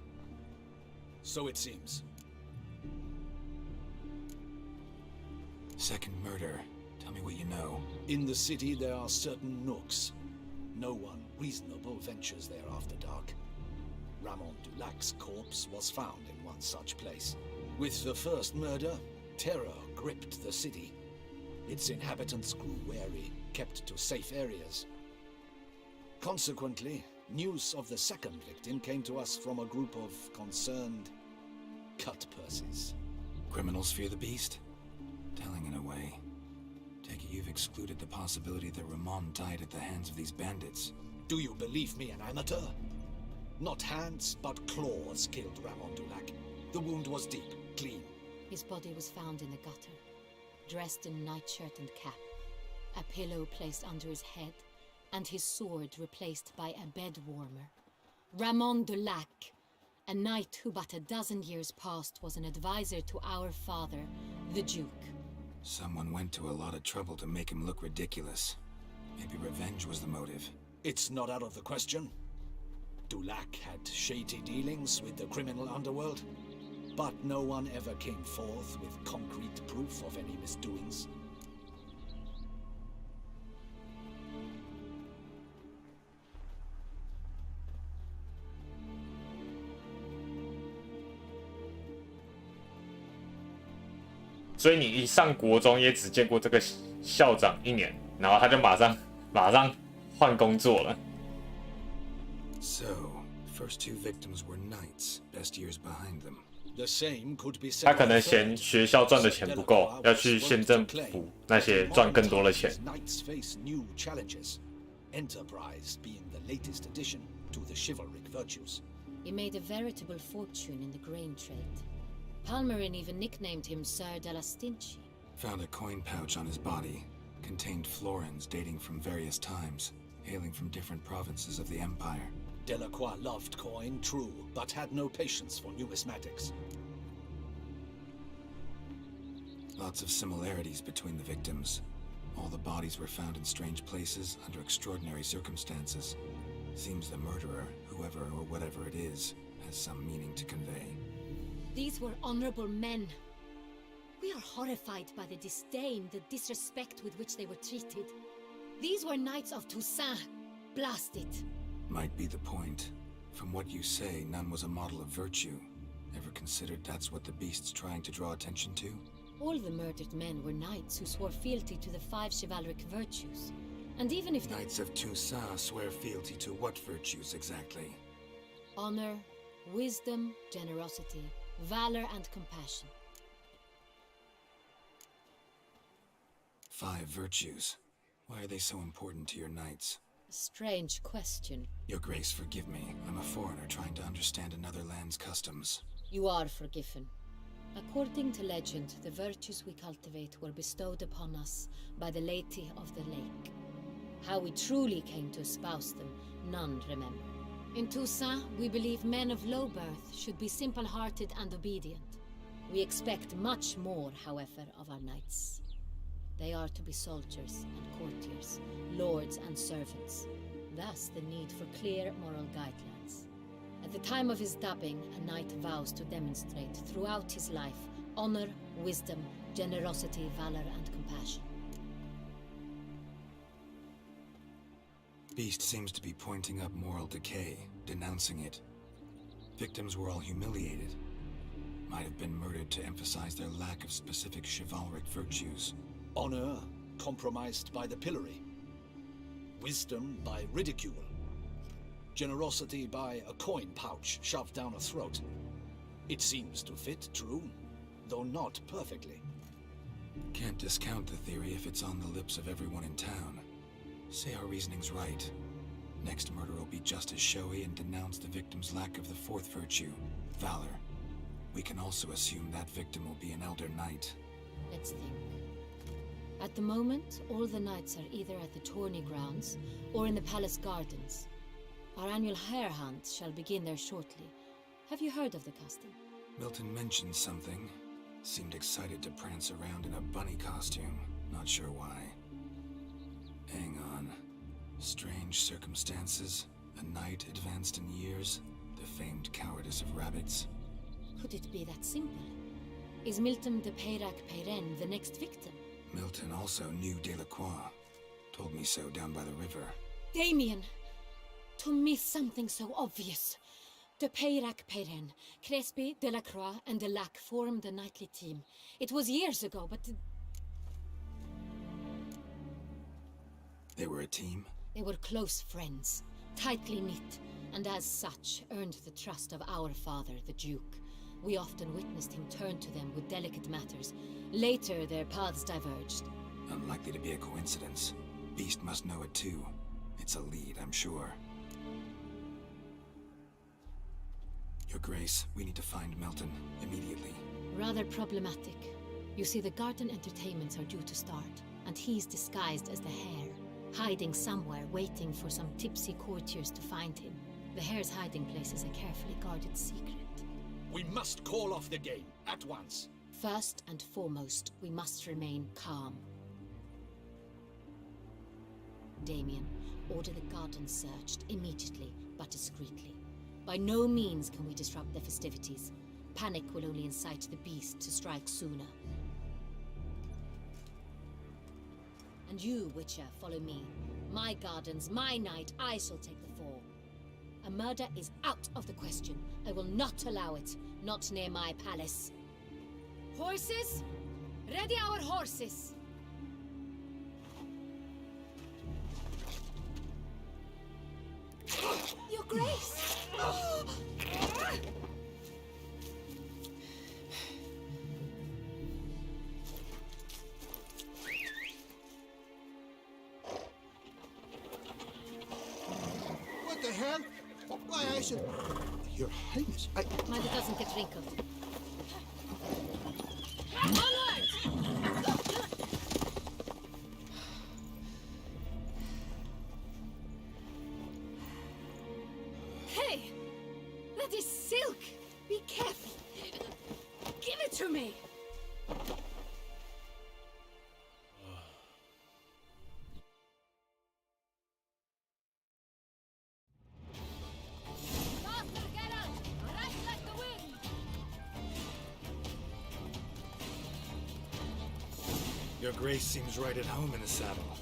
So it seems. Second murder. Tell me what you know. In the city there are certain nooks. No one reasonable ventures there after dark. Ramon Dulac's corpse was found in one such place. With the first murder, terror gripped the city. Its inhabitants grew wary, kept to safe areas. Consequently, news of the second victim came to us from a group of concerned cut-purses. Criminals fear the beast? Telling in a way. Take it you've excluded the possibility that Ramon died at the hands of these bandits. Do you believe me an amateur? Not hands, but claws killed Ramon Dulac. The wound was deep, clean. His body was found in the gutter, dressed in nightshirt and cap, a pillow placed under his head, and his sword replaced by a bed warmer. Ramon Dulac, a knight who but a dozen years past was an advisor to our father, the Duke. Someone went to a lot of trouble to make him look ridiculous. Maybe revenge was the motive. It's not out of the question. Dulac had shady dealings with the criminal underworld, but no one ever came forth with concrete proof of any misdoings. 所以你一上国中也只见过这个校长1年，然后他就马上换工作了。So, first 2 victims were knights, best years behind them. The same could be said 他可能嫌学校赚的钱不够，要去县政府那些赚更多的钱。Knights face new challenges. Enterprise being the latest addition to the chivalric virtues. He made a veritable fortune in the grain trade. Palmerin even nicknamed him Sir Dlc-血. Found a coin pouch on his body. Contained florins dating from various times, hailing from different provinces of the Empire. Delacroix loved coin, true, but had no patience for numismatics. Lots of similarities between the victims. All the bodies were found in strange places under extraordinary circumstances. Seems the murderer, whoever or whatever it is, has some meaning to convey. These were honorable men. We are horrified by the disdain, the disrespect with which they were treated. These were knights of Toussaint. Blast it. Might be the point. From what you say, none was a model of virtue. Ever considered that's what the beast's trying to draw attention to? All the murdered men were knights who swore fealty to the 5 chivalric virtues. And even if Knights of Toussaint swear fealty to what virtues exactly? honor, wisdom, generosity, valor, and compassion. 5 virtues. Why are they so important to your knights? A strange question. Your Grace, forgive me. I'm a foreigner trying to understand another land's customs. You are forgiven. According to legend, the virtues we cultivate were bestowed upon us by the Lady of the Lake. How we truly came to espouse them, none remember. In Toussaint, we believe men of low birth should be simple-hearted and obedient. We expect much more, however, of our knights. They are to be soldiers and courtiers, lords and servants. Thus, the need for clear moral guidelines. At the time of his dubbing, a knight vows to demonstrate throughout his life honor, wisdom, generosity, valor, and compassion. Beast seems to be pointing up moral decay, denouncing it. Victims were all humiliated. Might have been murdered to emphasize their lack of specific chivalric virtues. Honor compromised by the pillory. Wisdom by ridicule. Generosity by a coin pouch shoved down a throat. It seems to fit, true, though not perfectly. Can't discount the theory if it's on the lips of everyone in town. Say our reasoning's right. Next murder will be just as showy and denounce the victim's lack of the 4th virtue, valor. We can also assume that victim will be an elder knight. Let's think. At the moment, all the knights are either at the tourney grounds or in the palace gardens. Our annual hare hunt shall begin there shortly. Have you heard of the custom? Milton mentioned something. Seemed excited to prance around in a bunny costume. Not sure why. Hang on. Strange circumstances. A knight advanced in years. The famed cowardice of rabbits. Could it be that simple? Is Milton de Peyrac-Peyren the next victim? Milton also knew Delacroix. Told me so down by the river. Damien! To miss something so obvious. De Peyrac-Peyren, Crespi, Delacroix, and Delac formed a knightly team. It was years ago, but... They were a team? They were close friends, tightly knit, and as such earned the trust of our father, the Duke. We often witnessed him turn to them with delicate matters. Later, their paths diverged. Unlikely to be a coincidence. Beast must know it too. It's a lead, I'm sure. Your Grace, we need to find Milton, immediately. Rather problematic. You see, the garden entertainments are due to start, and he's disguised as the hare, hiding somewhere, waiting for some tipsy courtiers to find him. The hare's hiding place is a carefully guarded secret. We must call off the game, at once. First and foremost, we must remain calm. Damien, order the garden searched immediately, but discreetly. By no means can we disrupt the festivities. Panic will only incite the beast to strike sooner. And you, Witcher, follow me. My gardens, my night, I shall take the fall. A murder is out of the question. I will not allow it. Not near my palace. Horses? Ready our horses. Your Grace! What the hell? Why, I should... Your Highness, Mind it doesn't get wrinkled. Onward! Hey! That is silk! Be careful! Give it to me! Faster, Geralt! Right like the wind! Your Grace seems right at home in the saddle.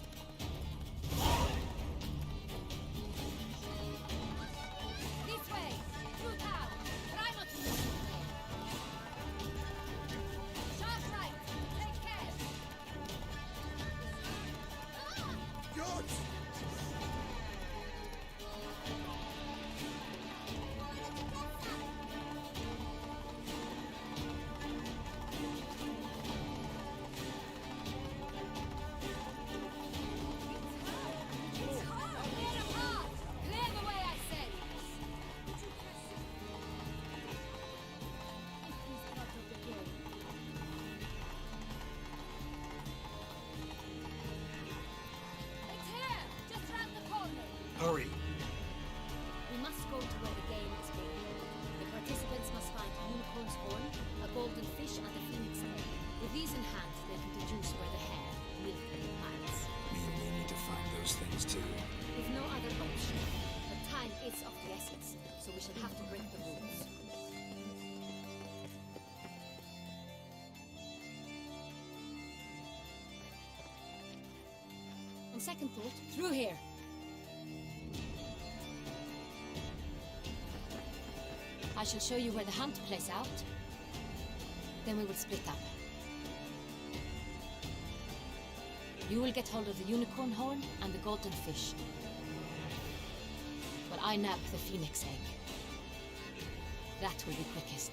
This way! Through town! Try not to lose your way! Sharp right! Take care! George! Clear apart! Clear the way, I said! It's here! Just round the corner! Hurry! We must go to where the game is being held. The participants must find a unicorn's horn, a golden fish, and a phoenix egg. With these in hand, they can deduce where the hare, milk, hides. Mean we need to find those things too. With no other option. But time is of the essence, so we shall have to break the rules. On second thought, through here. I shall show you where the hunt plays out. Then we will split up. You will get hold of the unicorn horn and the golden fish. While I nab the phoenix egg. That will be quickest.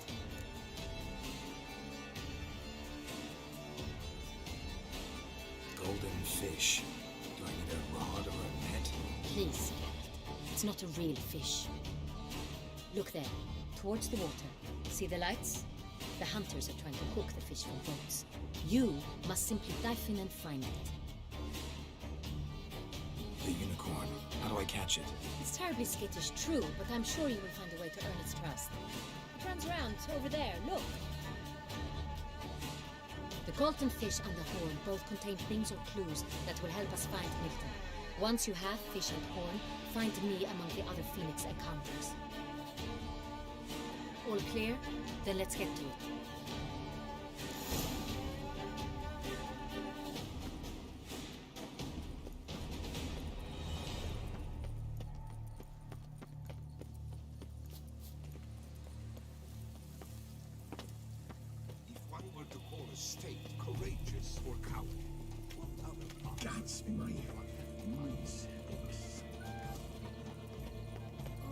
Golden fish. Do I need a rod or a net? Please, Geralt. It's not a real fish. Look there, towards the water. See the lights? The hunters are trying to hook the fish from boats. You must simply dive in and find it. The unicorn. How do I catch it? It's terribly skittish, true, but I'm sure you will find a way to earn its trust. It runs around over there, look. The golden fish and the horn both contain things or clues that will help us find Milton. Once you have fish and horn, find me among the other phoenix encounters. All clear? Then let's get to it. If one were to call a state courageous or cowardly, what other part? That's my mistakes.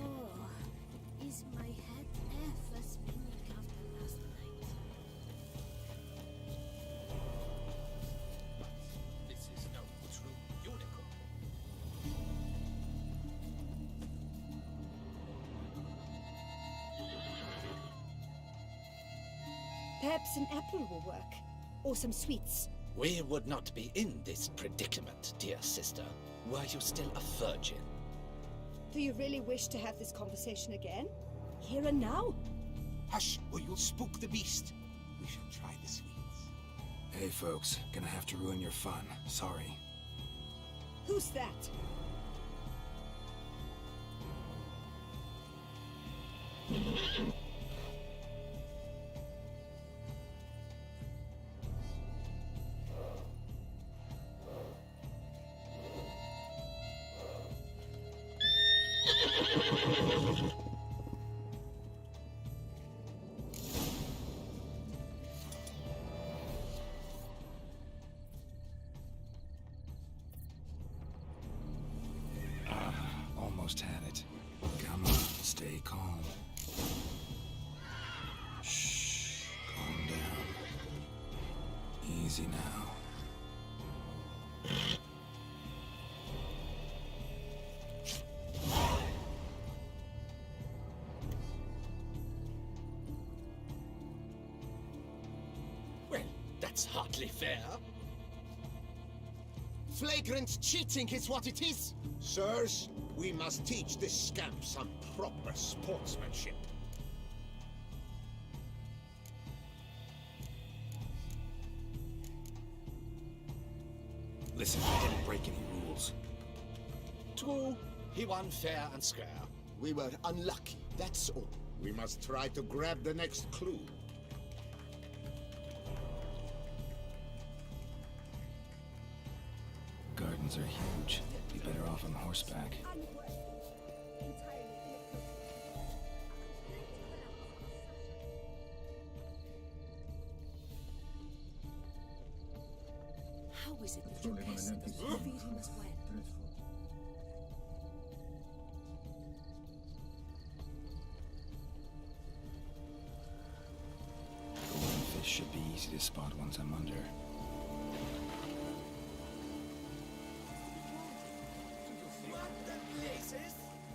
Oh, is my head ever spinning after last night? This is no true unicorn. Perhaps an apple will work. Or some sweets. We would not be in this predicament, dear sister, were you still a virgin. Do you really wish to have this conversation again? Here and now? Hush, or you'll spook the beast. We shall try the sweets. Hey folks, gonna have to ruin your fun. Sorry. Who's that? Easy now. Well, that's hardly fair. Flagrant cheating is what it is! Sirs, we must teach this scamp some proper sportsmanship. Listen, I didn't break any rules. True, he won fair and square. We were unlucky, that's all. We must try to grab the next clue. Gardens are huge. Be better off on horseback. How is it that your peasants feed him as well? Golden fish should be easy to spot once I'm under.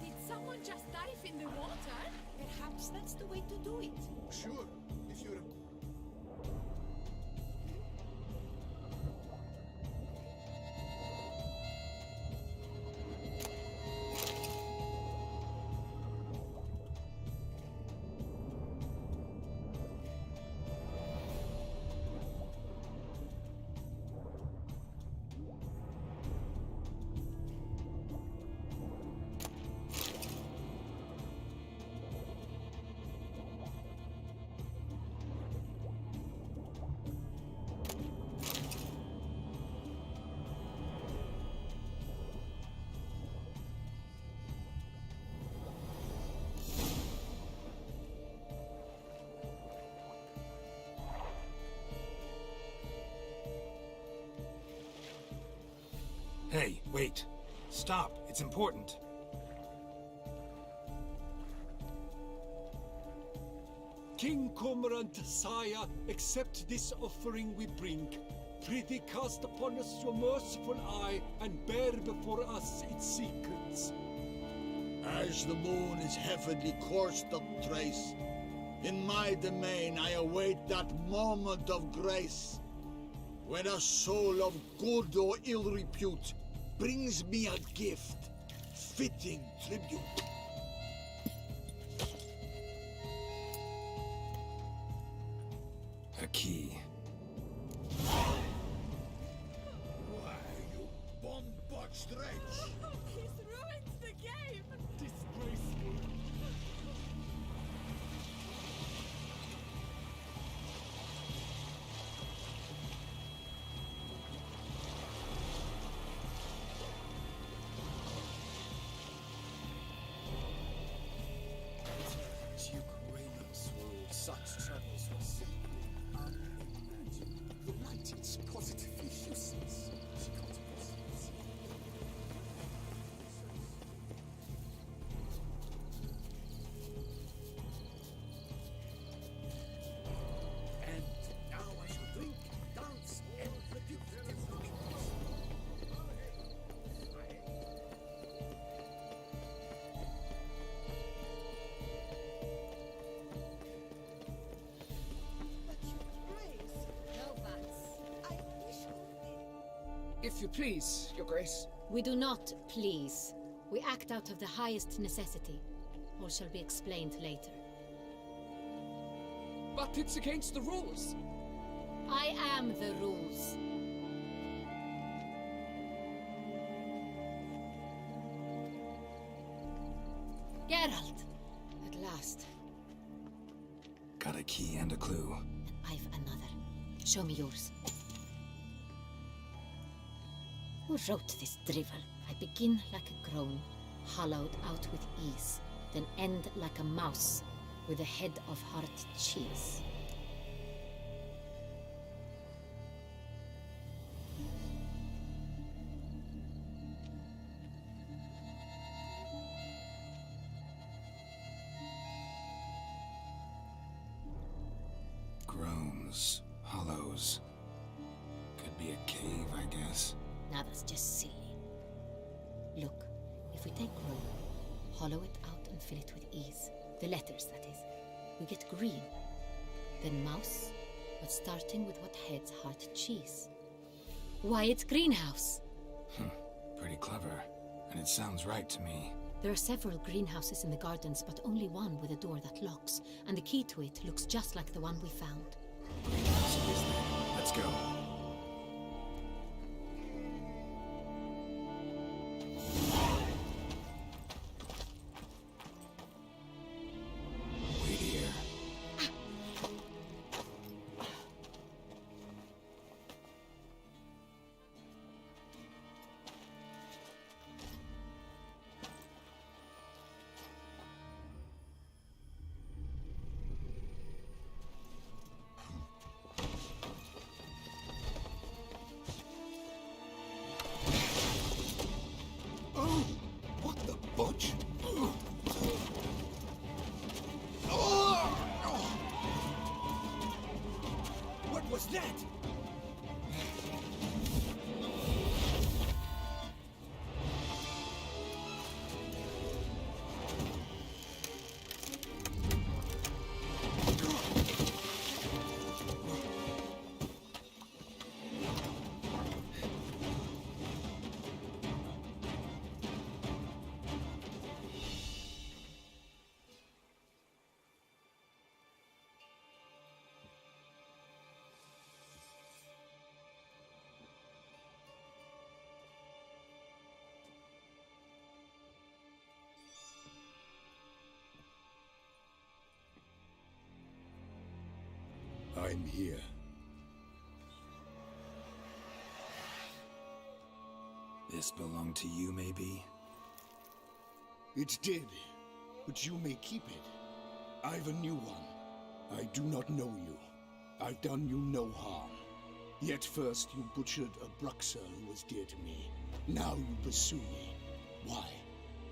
Did someone just dive in the water? Perhaps that's the way to do it. Sure, if you're... Hey, wait. Stop. It's important. King Cormorant, sire, accept this offering we bring. Prithee cast upon us your merciful eye, and bear before us its secrets. As the moon is heavenly coursed up trace, in my domain I await that moment of grace, when a soul of good or ill repute brings me a gift, fitting tribute. A key. Why, you bomb-botched wretch! He's ruined the game! Disgraceful. Duke Raymond's ruled such troubles were simply unimaginable. The light is positively useless. She contemplates. And now I shall drink, dance, and rebuke the devil. No buts. I wish If you please, Your Grace. We do not please. We act out of the highest necessity. All shall be explained later. But it's against the rules. I am the rules. Geralt! At last. Got a key and a clue. I've another. Show me yours. Who wrote this drivel? I begin like a groan, hollowed out with ease, then end like a mouse, with a head of hard cheese. Groans. Hollows. Maybe a cave, I guess. Now that's just silly. Look, if we take roll, hollow it out and fill it with ease. The letters, that is. We get green. Then mouse, but starting with what heads heart cheese. Why, it's greenhouse! Pretty clever. And it sounds right to me. There are several greenhouses in the gardens, but only one with a door that locks, and the key to it looks just like the one we found. Let's go. Wait here. What the butch? What was that? I'm here. This belonged to you, maybe? It did, but you may keep it. I've a new one. I do not know you. I've done you no harm. Yet first you butchered a Bruxer who was dear to me. Now you pursue me. Why?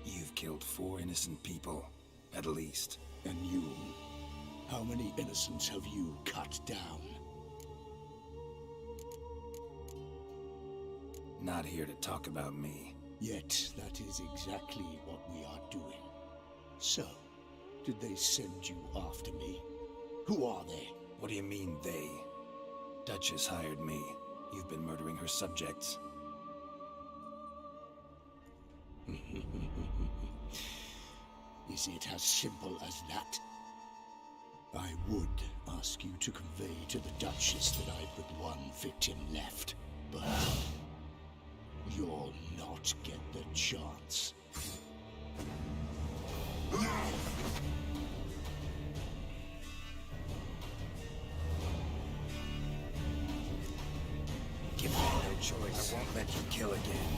You've killed 4 innocent people, at least. And you? How many innocents have you cut down? Not here to talk about me. Yet that is exactly what we are doing. So, did they send you after me? Who are they? What do you mean, they? Duchess hired me. You've been murdering her subjects. Is it as simple as that? I would ask you to convey to the Duchess that I've but one victim left, but you'll not get the chance. Give me no choice. I won't let you kill again.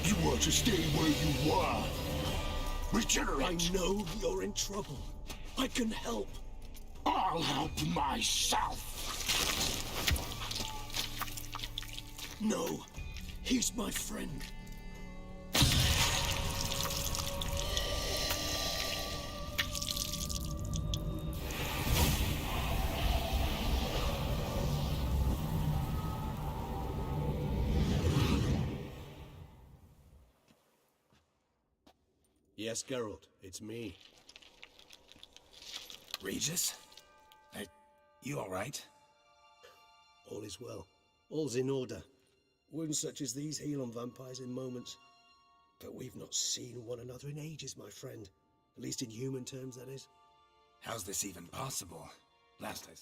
You were to stay where you were. Regenerate! I know you're in trouble. I can help. I'll help myself. No, he's my friend. Yes, Geralt, it's me. Regis? You alright? All is well. All's in order. Wounds such as these heal on vampires in moments. But we've not seen one another in ages, my friend. At least in human terms, that is. How's this even possible? Last I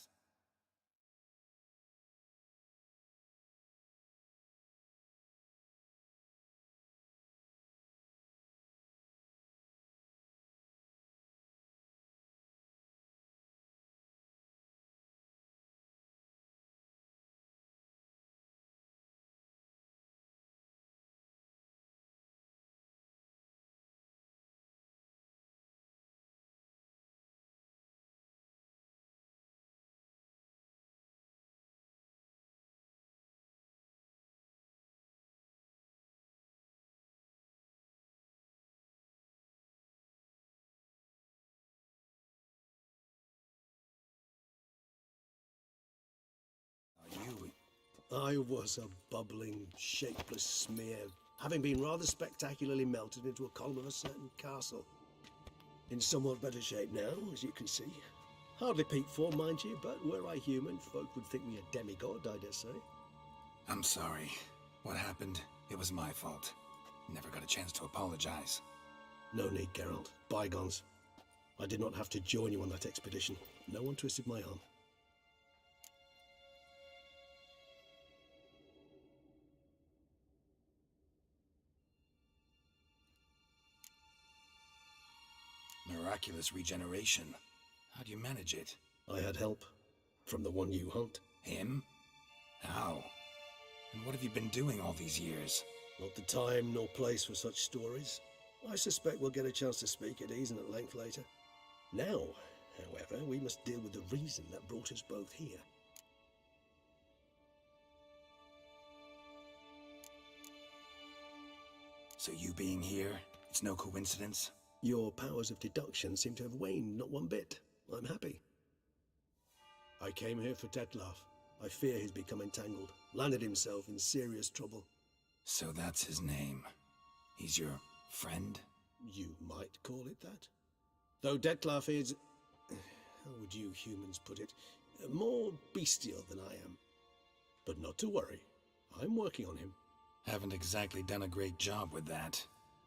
I was a bubbling, shapeless smear, having been rather spectacularly melted into a column of a certain castle. In somewhat better shape now, as you can see. Hardly peak form, mind you, but were I human, folk would think me a demigod, I dare say. I'm sorry. What happened, it was my fault. Never got a chance to apologize. No need, Geralt. Bygones. I did not have to join you on that expedition. No one twisted my arm. Miraculous regeneration. How do you manage it? I had help. From the one you hunt. Him? How? And what have you been doing all these years? Not the time nor place for such stories. I suspect we'll get a chance to speak at ease and at length later. Now, however, we must deal with the reason that brought us both here. So you being here, it's no coincidence? Your powers of deduction seem to have waned not one bit. I'm happy. I came here for Detlef. I fear he's become entangled, landed himself in serious trouble. So that's his name. He's your friend? You might call it that. Though Detlef is, how would you humans put it, more bestial than I am. But not to worry, I'm working on him. Haven't exactly done a great job with that.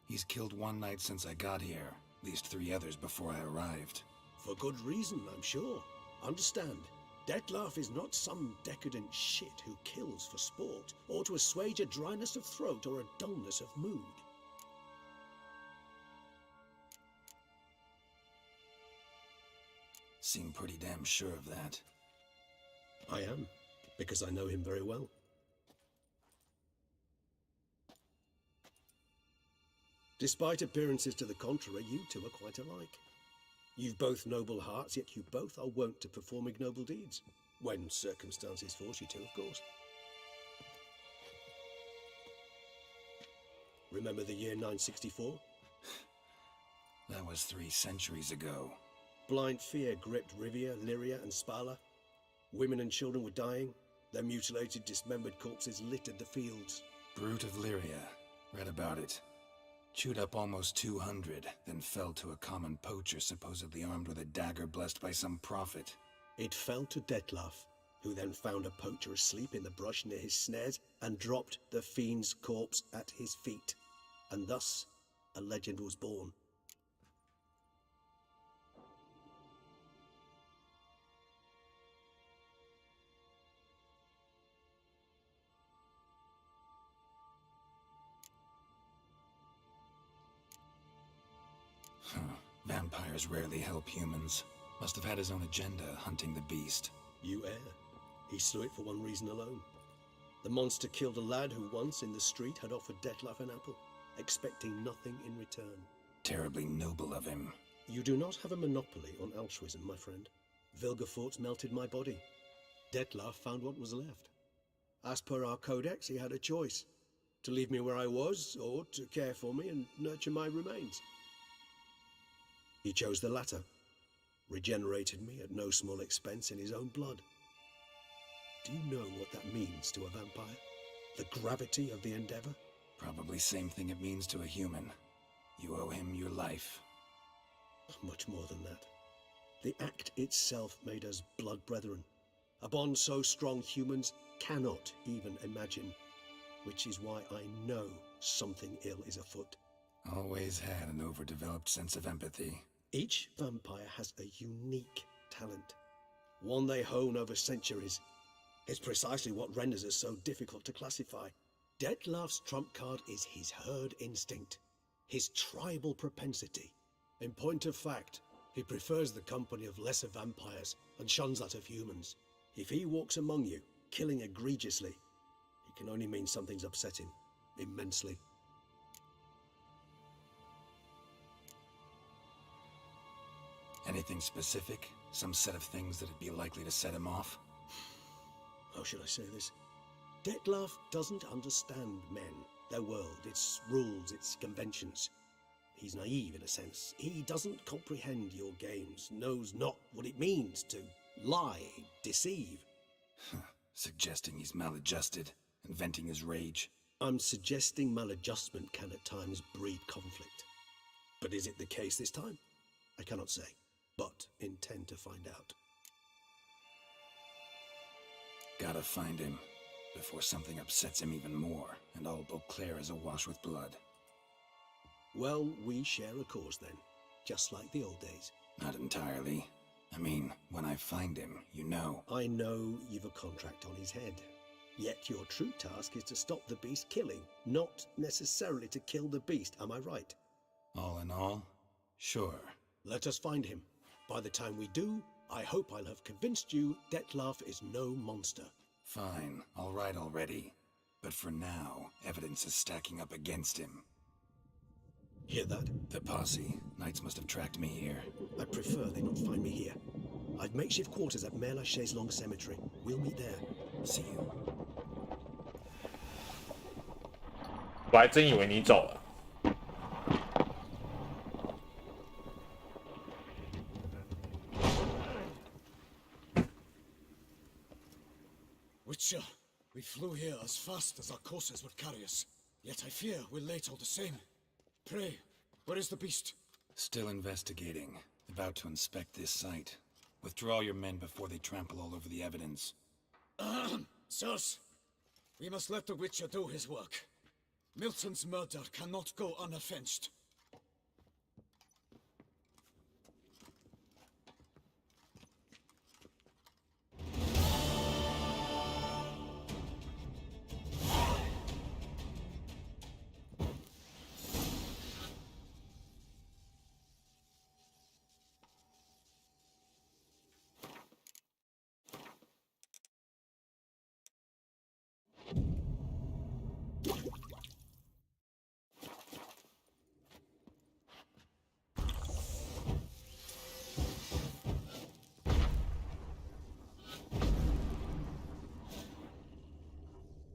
He's killed one knight since I got here, at least 3 others before I arrived. For good reason, I'm sure. Understand, Detlef is not some decadent shit who kills for sport, or to assuage a dryness of throat or a dullness of mood. Seem pretty damn sure of that. I am, because I know him very well. Despite appearances to the contrary, you two are quite alike. You've both noble hearts, yet you both are wont to perform ignoble deeds. When circumstances force you to, of course. Remember the year 964? That was 3 centuries ago. Blind fear gripped Rivia, Lyria, and Spala. Women and children were dying. Their mutilated, dismembered corpses littered the fields. Brute of Lyria. Read about it. Chewed up almost 200, then fell to a common poacher supposedly armed with a dagger blessed by some prophet. It fell to Detlef, who then found a poacher asleep in the brush near his snares and dropped the fiend's corpse at his feet. And thus, a legend was born. Vampires rarely help humans. Must have had his own agenda, hunting the beast. You err. He slew it for one reason alone. The monster killed a lad who once, in the street, had offered Detlef an apple, expecting nothing in return. Terribly noble of him. You do not have a monopoly on altruism, my friend. Vilgefortz melted my body. Detlef found what was left. As per our codex, he had a choice. To leave me where I was, or to care for me and nurture my remains. He chose the latter, regenerated me at no small expense in his own blood. Do you know what that means to a vampire? The gravity of the endeavor? Probably same thing it means to a human. You owe him your life. Much more than that. The act itself made us blood brethren. A bond so strong humans cannot even imagine. Which is why I know something ill is afoot. Always had an overdeveloped sense of empathy. Each vampire has a unique talent, one they hone over centuries. It's precisely what renders us so difficult to classify. Detlef's trump card is his herd instinct, his tribal propensity. In point of fact, he prefers the company of lesser vampires and shuns that of humans. If he walks among you, killing egregiously, it can only mean something's upset him, immensely. Anything specific? Some set of things that'd be likely to set him off? How should I say this? Detlef doesn't understand men, their world, its rules, its conventions. He's naive in a sense. He doesn't comprehend your games, knows not what it means to lie, deceive. Suggesting he's maladjusted and venting his rage? I'm suggesting maladjustment can at times breed conflict. But is it the case this time? I cannot say, but intend to find out. Gotta find him before something upsets him even more, and all Beauclair is awash with blood. Well, we share a cause then, just like the old days. Not entirely. I mean, when I find him, you know. I know you've a contract on his head. Yet your true task is to stop the beast killing, not necessarily to kill the beast, am I right? All in all, sure. Let us find him. By the time we do, I hope I'll have convinced you Detlef is no monster. Fine, all right already. But for now, evidence is stacking up against him. Hear that? The posse. Knights must have tracked me here. I prefer they not find me here. I've makeshift quarters at Mère Lachaise Long Cemetery. We'll meet there. See you. 我还真以为你走了。Witcher, we flew here as fast as our courses would carry us. Yet I fear we're late all the same. Pray, where is the beast? Still investigating. About to inspect this site. Withdraw your men before they trample all over the evidence. Sirs, we must let the Witcher do his work. Milton's murder cannot go unavenged.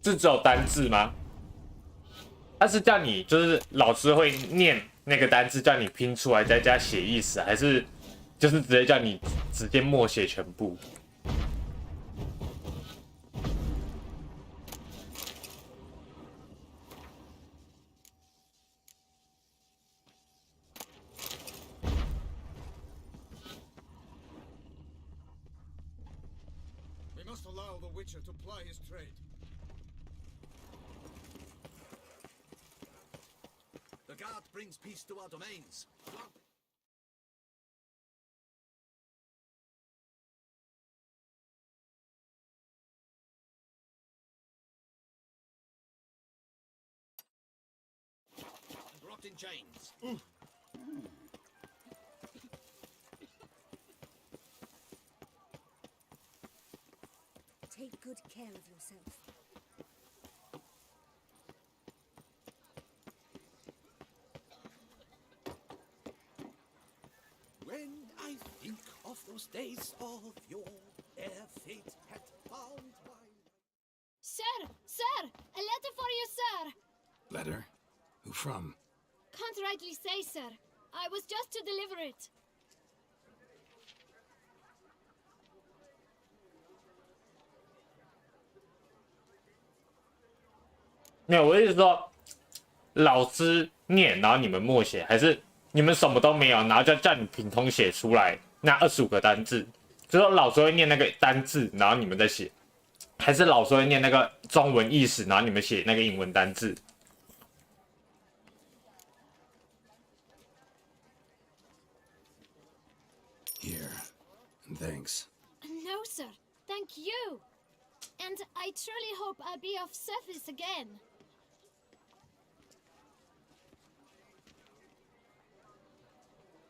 是只有单字吗？他是叫你就是老师会念那个单字，叫你拼出来再加写意思，还是就是直接叫你直接默写全部？ We must allow the Witcher to ply his trade. The guard brings peace to our domains. And rot in chains. Take good care of yourself. When I think of those days of yore, ere fate had found my... Sir! Sir! A letter for you, sir! Letter? Who from? Can't rightly say, sir. I was just to deliver it. 没有，我的意思说，老师念，然后你们默写，还是你们什么都没有，然后就叫你凭空写出来那25个单字？就是说老师会念那个单字，然后你们再写，还是老师会念那个中文意思，然后你们写那个英文单字？ Here, and thanks. No, sir. Thank you. And I truly hope I'll be of service again.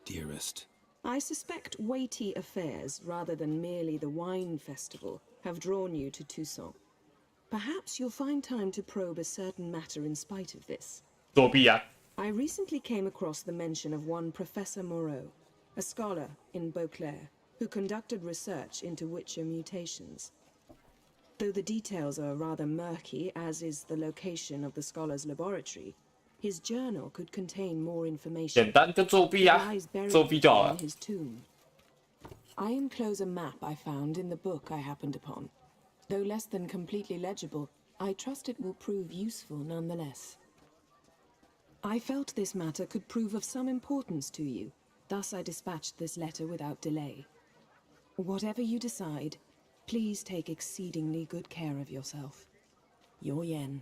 Dearest. I suspect weighty affairs, rather than merely the wine festival, have drawn you to Toussaint. Perhaps you'll find time to probe a certain matter in spite of this. 作弊啊！ I recently came across the mention of one Professor Moreau, a scholar in Beauclair, who conducted research into Witcher mutations. Though the details are rather murky, as is the location of the scholar's laboratory, his journal could contain more information. 简单就作弊啊！作弊就好了。 In his tomb. I enclose a map I found in the book I happened upon. Though less than completely legible, I trust it will prove useful nonetheless. I felt this matter could prove of some importance to you, thus I dispatched this letter without delay. Whatever you decide, please take exceedingly good care of yourself. Your Yen.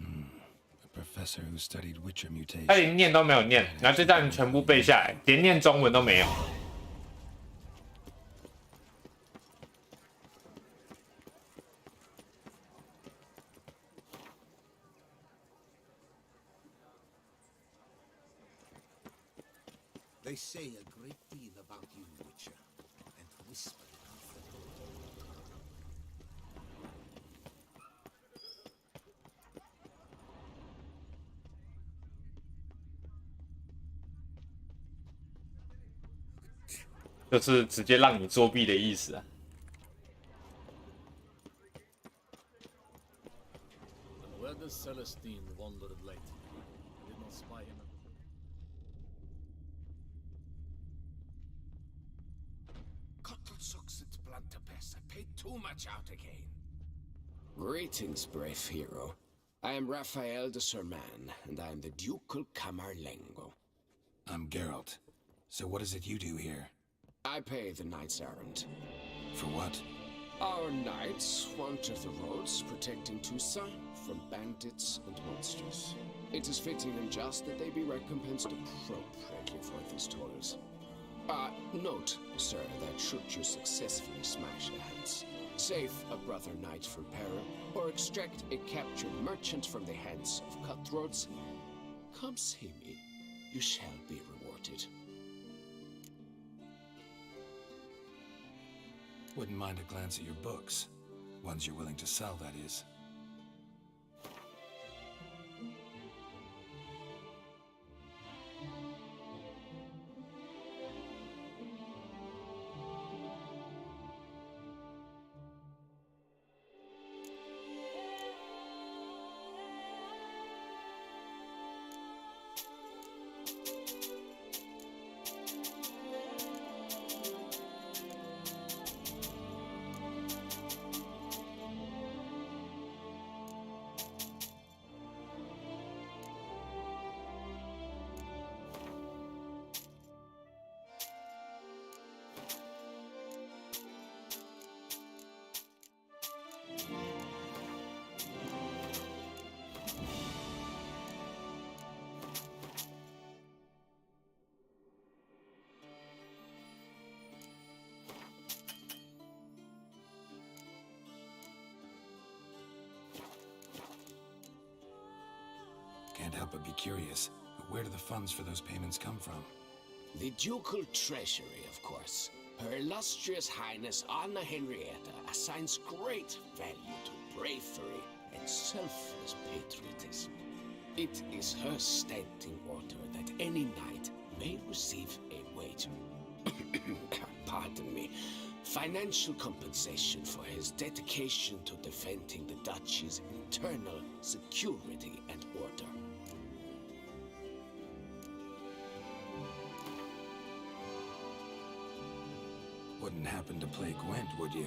A professor who studied Witcher 他 mutation. 连念都没有念，然后这段全部背下来，连念中文都没有。They say a great deal about you, Witcher, and whisper about them. 就是直接让你作弊的意思啊。And where does Celestine wander of late? I did not spy him. Kottelsucks and Blunterpest, I paid too much out again. Greetings, brave hero. I am Raphael de Serman, and I am the Ducal Camarlengo. I'm Geralt. So what is it you do here? I pay the knights errant. For what? Our knights wander the roads, protecting Toussaint from bandits and monsters. It is fitting and just that they be recompensed appropriately for these toils. Note, sir, that should you successfully smash a hands, save a brother knight from peril, or extract a captured merchant from the hands of cutthroats, come see me. You shall be rewarded. Wouldn't mind a glance at your books. Ones you're willing to sell, that is. Can't help but be curious, but where do the funds for those payments come from? The ducal treasury, of course. Her illustrious highness Anna Henrietta assigns great value to bravery and selfless patriotism. It is her standing order that any knight may receive a wage. Pardon me. Financial compensation for his dedication to defending the duchy's internal security and order. Wouldn't happen to play Gwent, would you?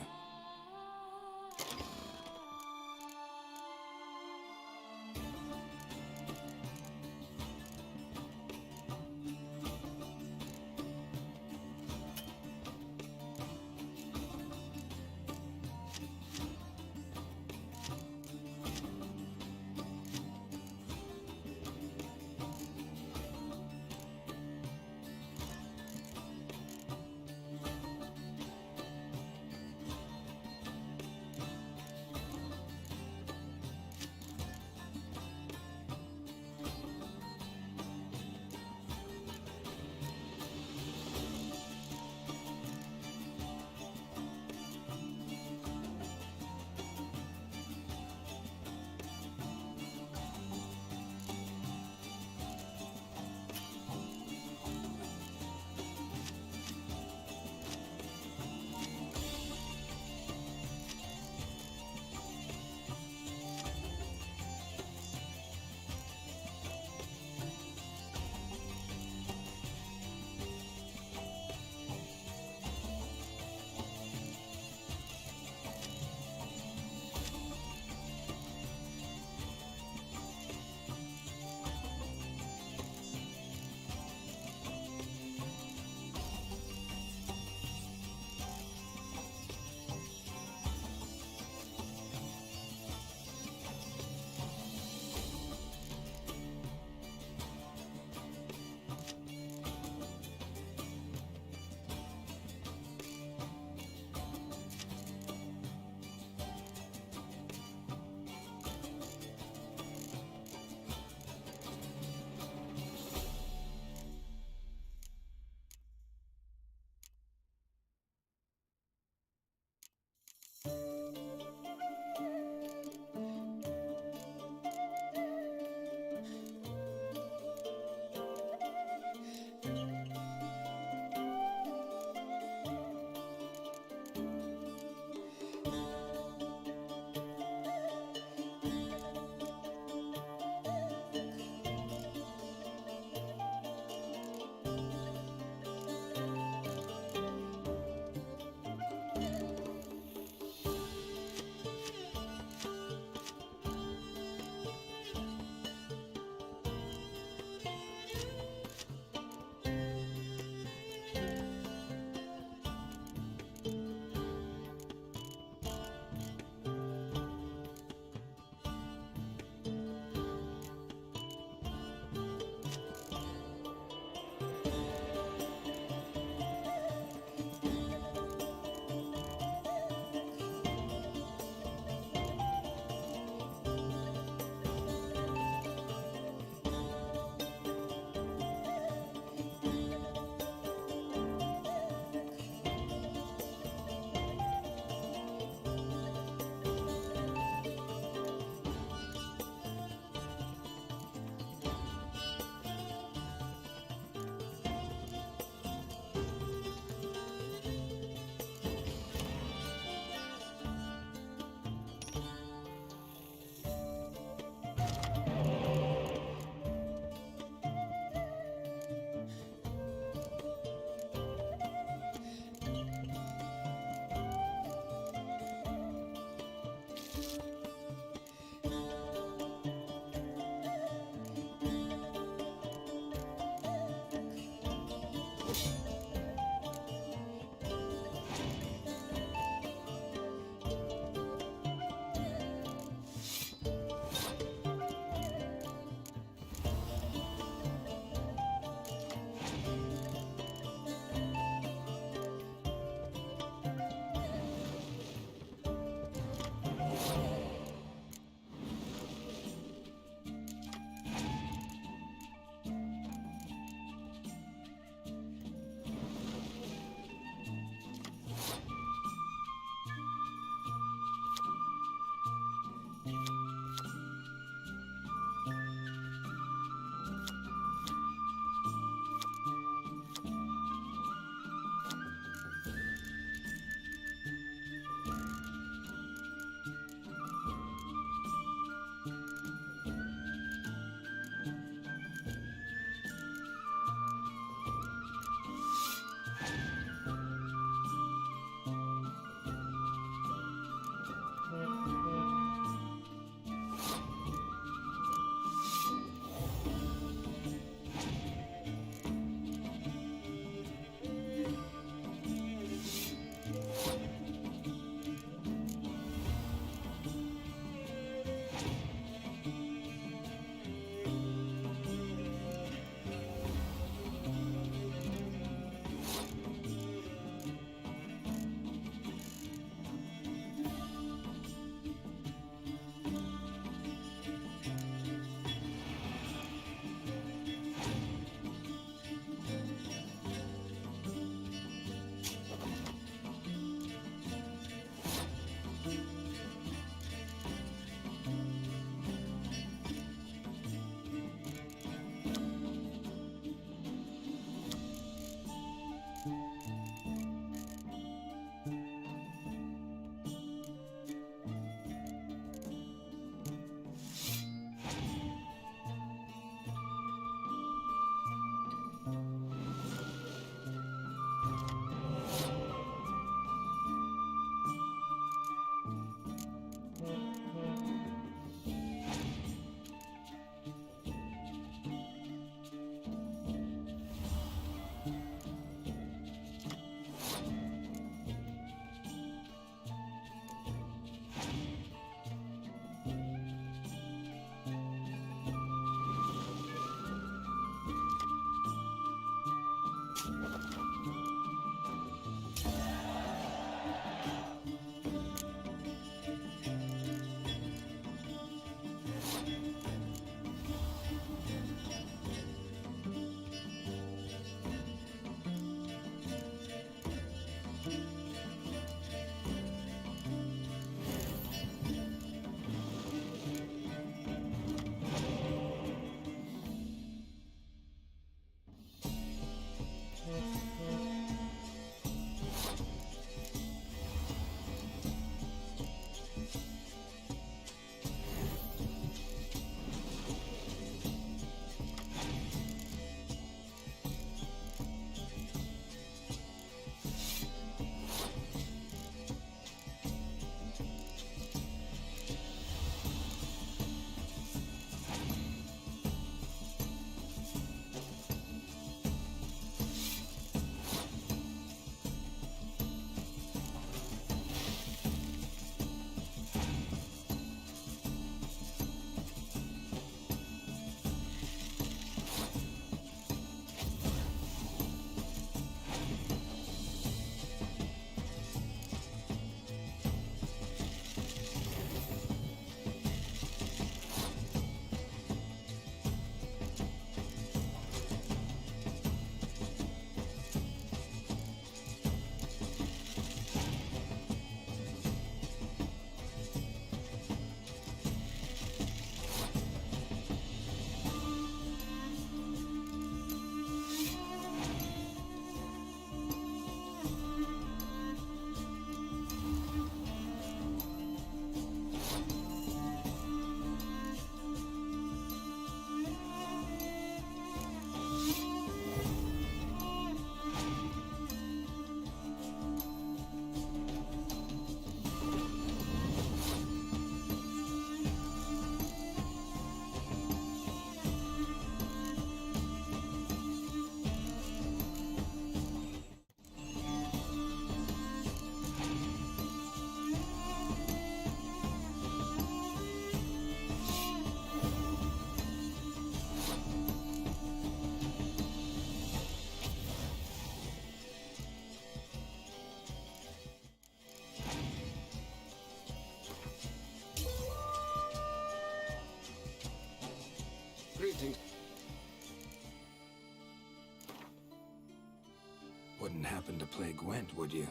wouldn't happen to play Gwent, would you?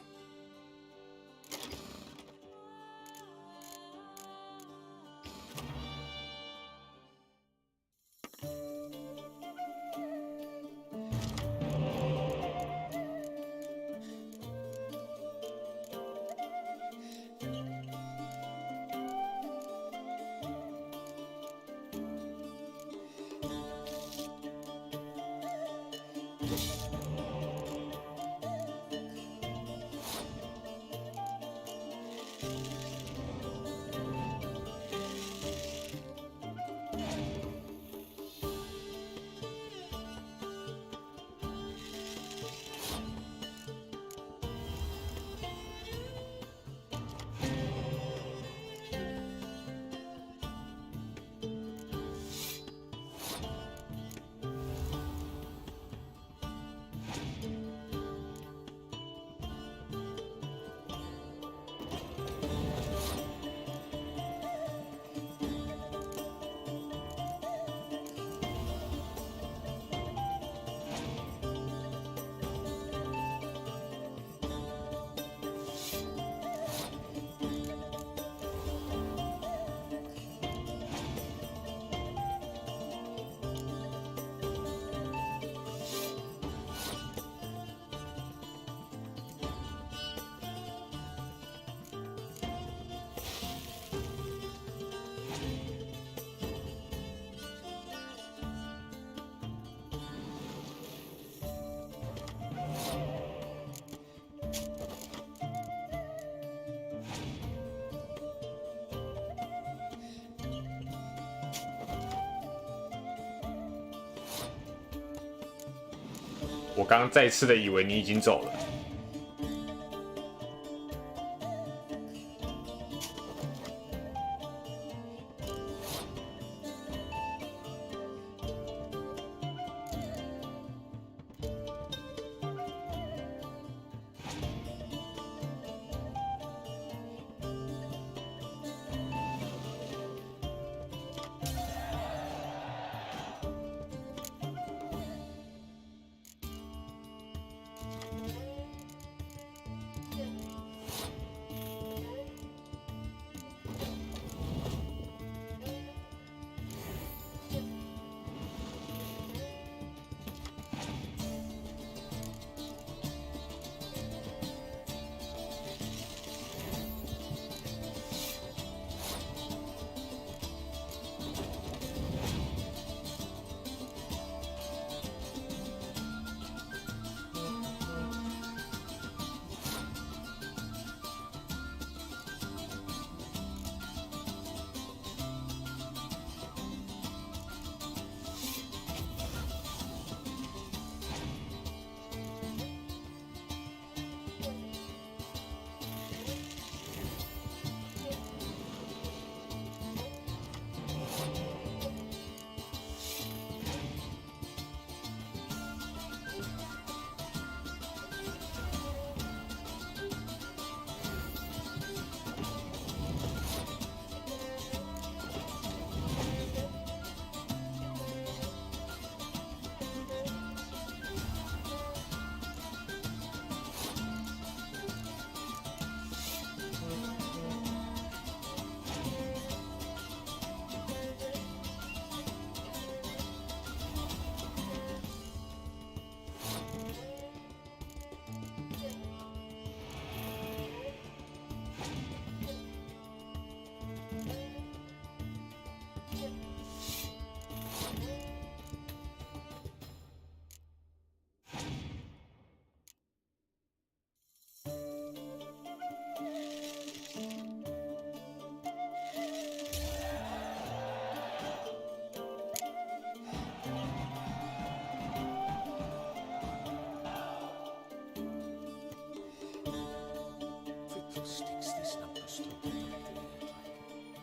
我刚刚再次的以为你已经走了。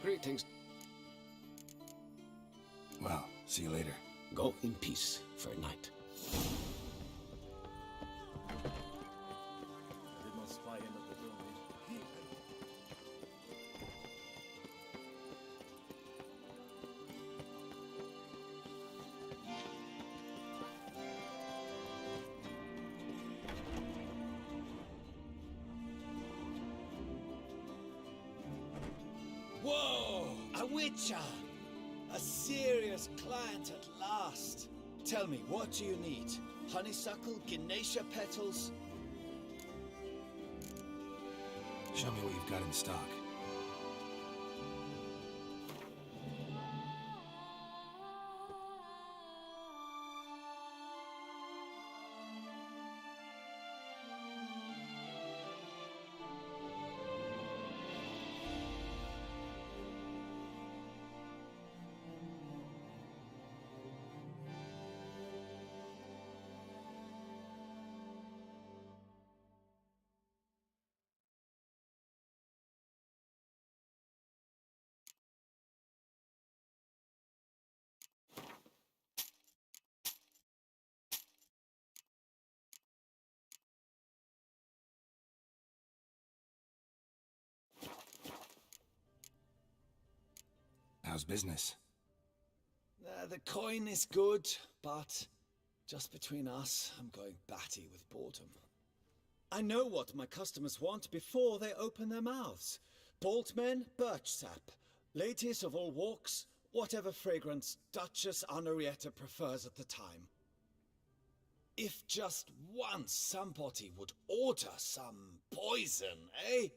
Greetings. Well, see you later. Go in peace for a night. I did not spy him at the door. A witcher! A serious client at last. Tell me, what do you need? Honeysuckle, Ganesha petals? Show me what you've got in stock. How's business? The coin is good, but just between us, I'm going batty with boredom. I know what my customers want before they open their mouths. Boltmen, birch sap. Ladies of all walks, whatever fragrance Duchess Henrietta prefers at the time. If just once somebody would order some poison, eh?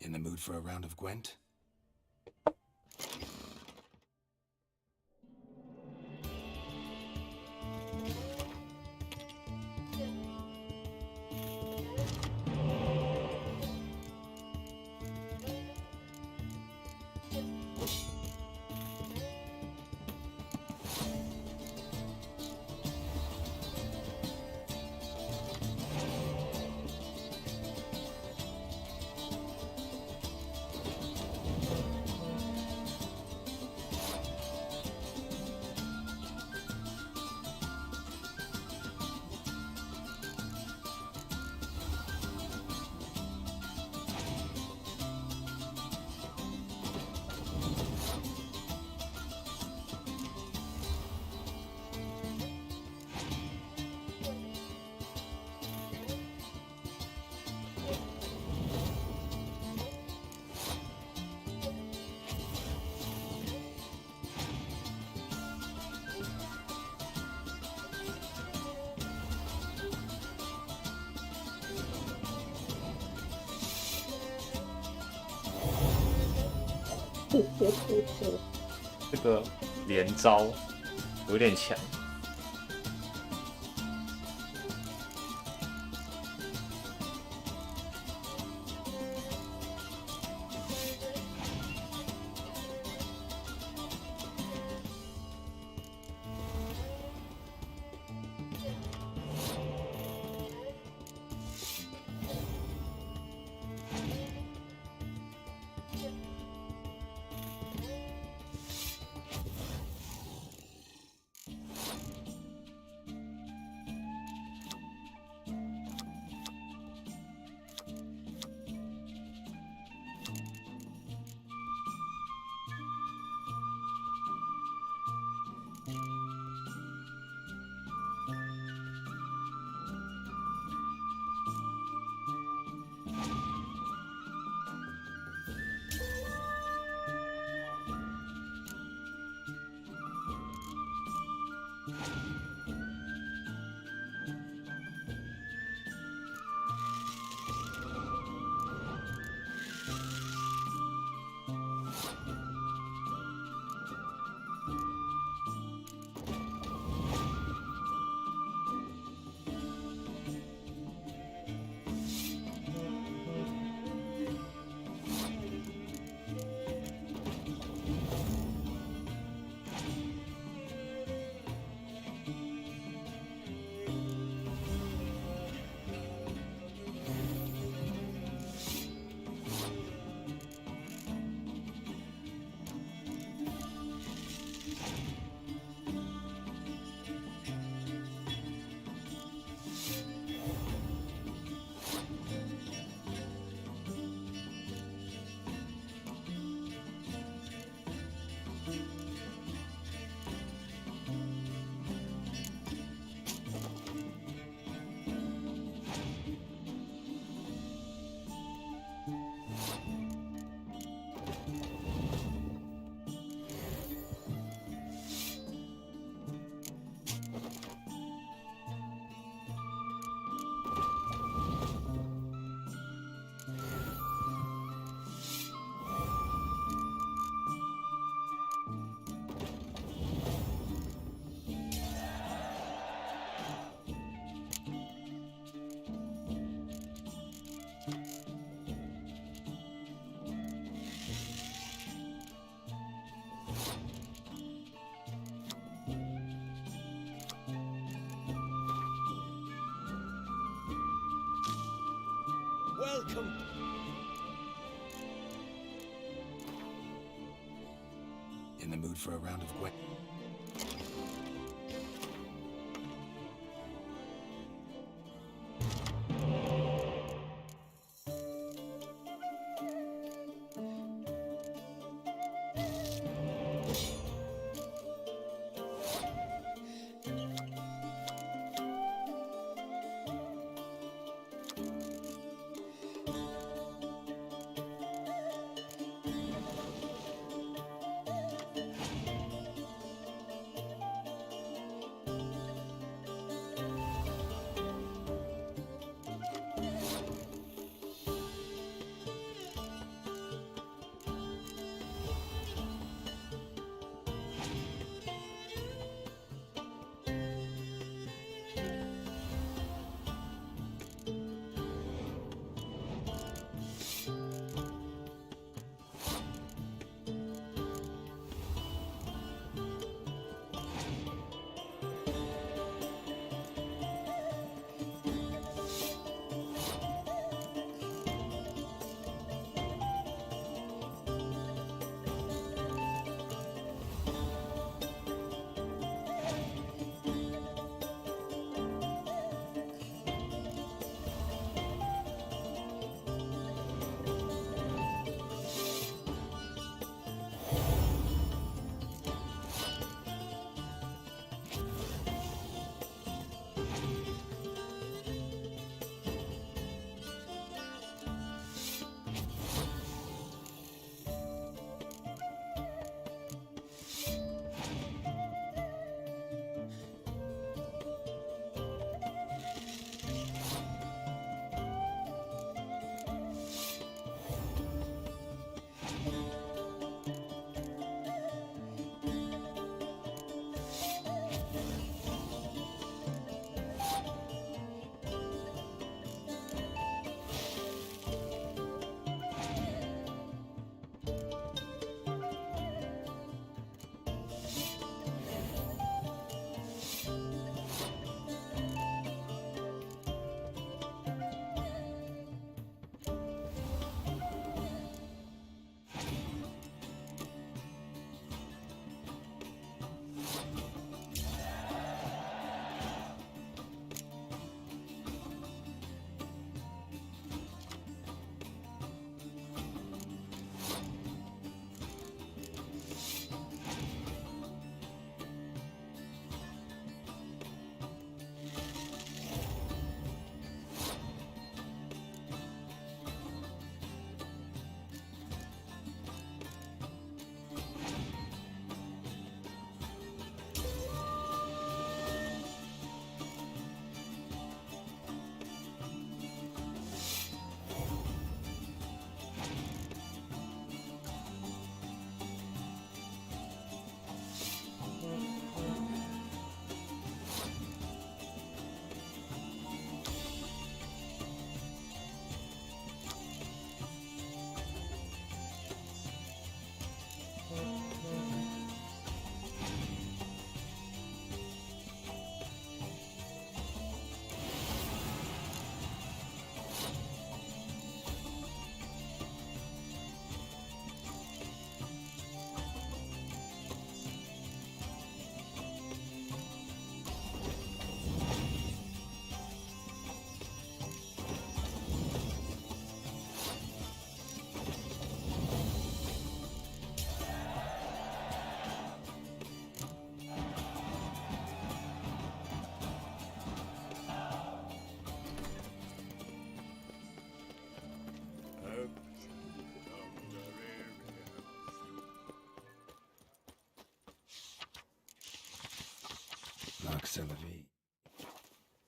In the mood for a round of Gwent?这个连招有点强。welcome. In the mood for a round of Gwen?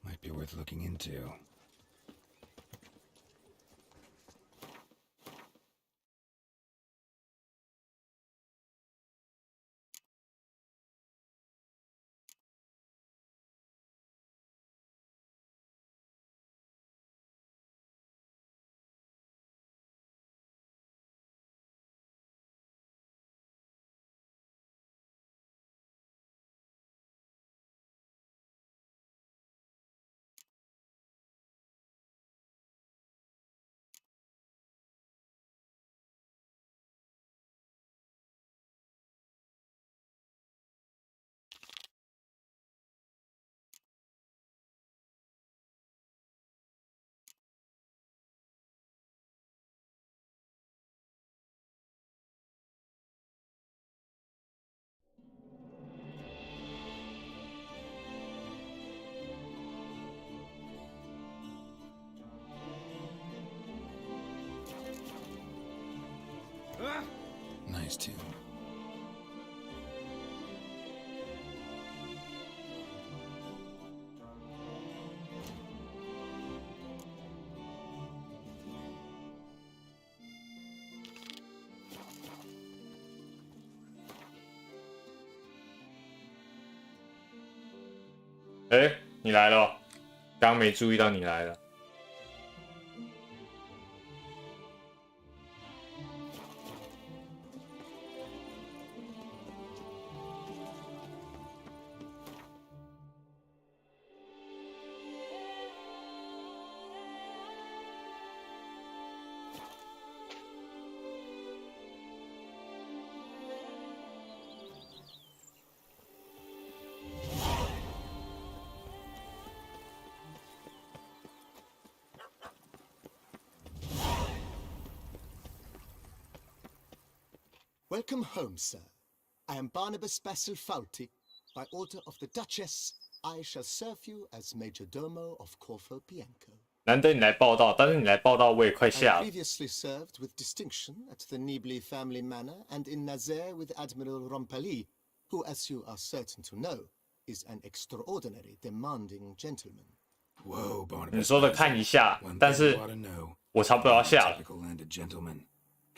Might be worth looking into. nice tune. 哎，你来了，刚没注意到你来了。Welcome home, sir. I am Barnabas Basil Fauti. By order of the Duchess, I shall serve you as Major Domo of Corvo Bianco. 难得你来报道，但是你来报道我也快下了。I previously served with distinction at the Nibli family manor and in Nazaire with Admiral Rompali, who, as you are certain to know, is an extraordinary demanding gentleman. Whoa, Barnabas. 你说的看一下，但是我差不多要下了。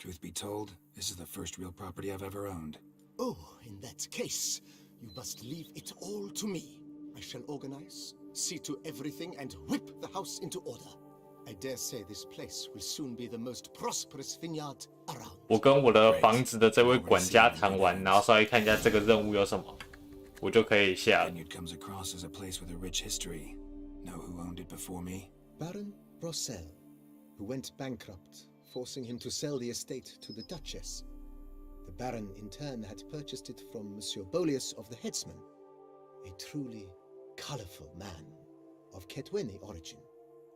Truth be told, this is the first real property I've ever owned. Oh, in that case, you must leave it all to me. I shall organize, see to everything, and whip the house into order. I dare say this place will soon be the most prosperous vineyard around. 我跟我的房子的这位管家谈完，然后稍微看一下这个任务有什么，我就可以下了。 Vineyard comes across as a place with a rich history. Know who owned it before me? Baron Rossel, who went bankrupt, forcing him to sell the estate to the Duchess. The Baron, in turn, had purchased it from Monsieur Bolius of the Headsman, a truly colorful man of Ketweni origin.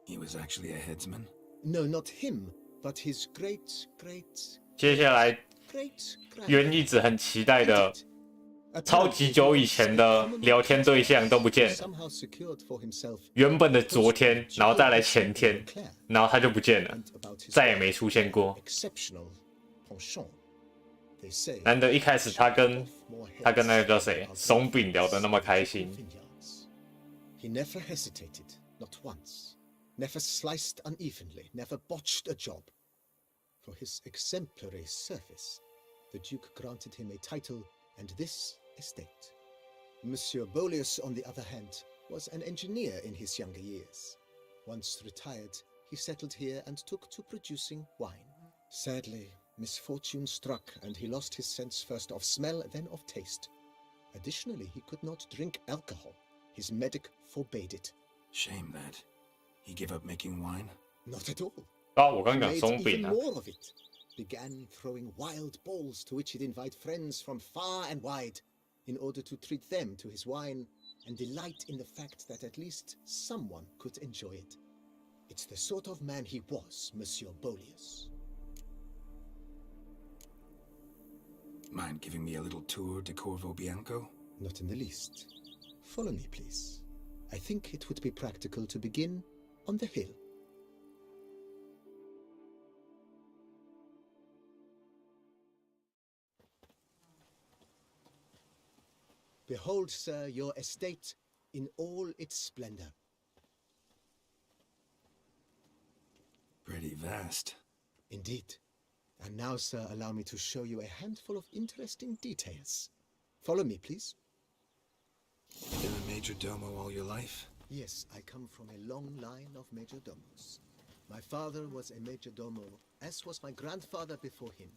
He was actually a headsman? No, not him, but his great... 接下来，渊一直很期待的超级久以前的聊天对象都不见了，原本的昨天，然后再来前天，然后他就不见了，再也没出现过。难得一开始他跟那个叫谁松饼聊得那么开心。 He never hesitated, not once. Never sliced unevenly, never botched a job. For his exemplary service, the Duke granted him a title and this estate. Monsieur Bolius, on the other hand, was an engineer in his younger years. Once retired, he settled here and took to producing wine. Sadly, misfortune struck and he lost his sense first of smell, then of taste. Additionally, he could not drink alcohol. His medic forbade it. Shame that. He gave up making wine? Not at all. 啊，我刚讲松饼啊。 More of it. Began throwing wild balls to which he'd invite friends from far and wide in order to treat them to his wine and delight in the fact that at least someone could enjoy it. It's the sort of man he was, Monsieur Bolius. Mind giving me a little tour de Corvo Bianco? Not in the least. Follow me, please. I think it would be practical to begin on the hill. Behold, sir, your estate in all its splendor. Pretty vast. Indeed. And now, sir, allow me to show you a handful of interesting details. Follow me, please. Been a major domo all your life? Yes, I come from a long line of major domos. My father was a major domo, as was my grandfather before him,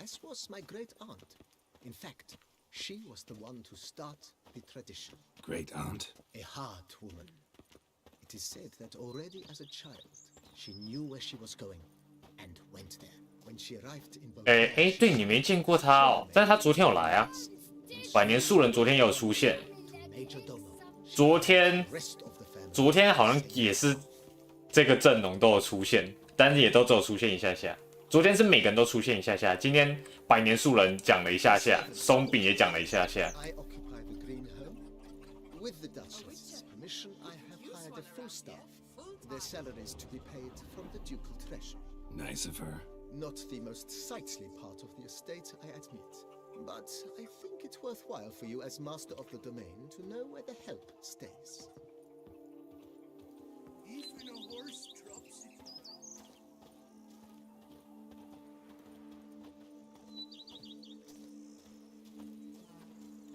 as was my great aunt. In fact, she was the one to start the tradition. Great aunt? A hard woman. It is said that already as a child, she knew where she was going and went there. When she arrived in Bulgaria, 对你没见过他哦，但是他昨天有来啊。百年树人昨天也有出现。昨天好像也是这个阵容都有出现，但是也都只有出现一下下。昨天是每个人都出现一下下，今天百年树人讲了一下下，松饼也讲了一下下。 With the Duchess's permission, I have hired a full staff. Their salaries to be paid from the ducal treasury. Nice of her. Not the most sightly part of the estate, I admit. But I think it's worthwhile for you as master of the domain to know where the help stays. Even a horse drops it.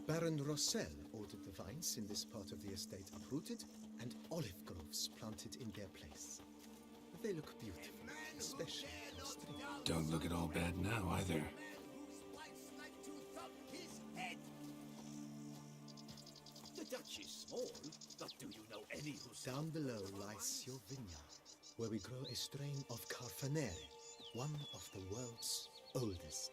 Baron Rossel ordered the vines in this part of the estate uprooted and olive groves planted in their place. They look beautiful, especially on the street. Don't look at all bad now, either. The Dutch is small, but do you know any who's... Down below lies your vineyard, where we grow a strain of Carfanere, one of the world's oldest.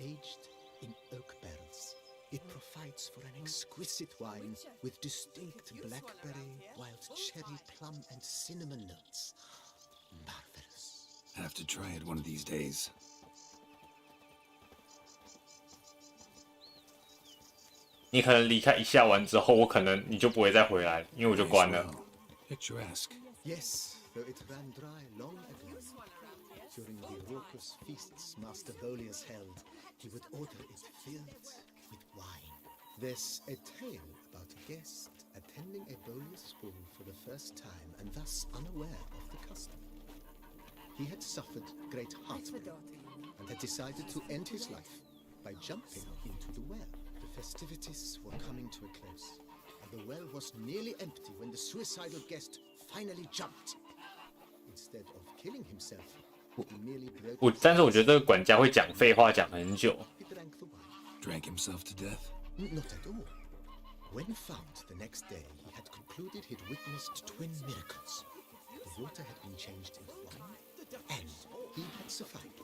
Aged in oak barrels, it provides for an exquisite wine with distinct blackberry, wild cherry, plum, and cinnamon notes. Marvelous. Have to try it one of these days.你可能离开一下完之后，我可能你就不会再回来，因为我就关了。Picturesque. Yes, though it ran dry long ago. During the raucous feasts Master Bolius held, he would order it filled with wine. There's a tale about a guest attending a Bolius ball for the first time and thus unaware of the custom. He had suffered great heartbreak and had decided to end his life by jumping into the well. The festivities were coming to a close, and the well was nearly empty when the suicidal guest finally jumped. Instead of killing himself, he merely broke. 但是我觉得这个管家会讲废话讲很久。Drank himself to death? Not at all. When found the next day, he had concluded he'd witnessed twin miracles. The water had been changed into wine, and he had survived.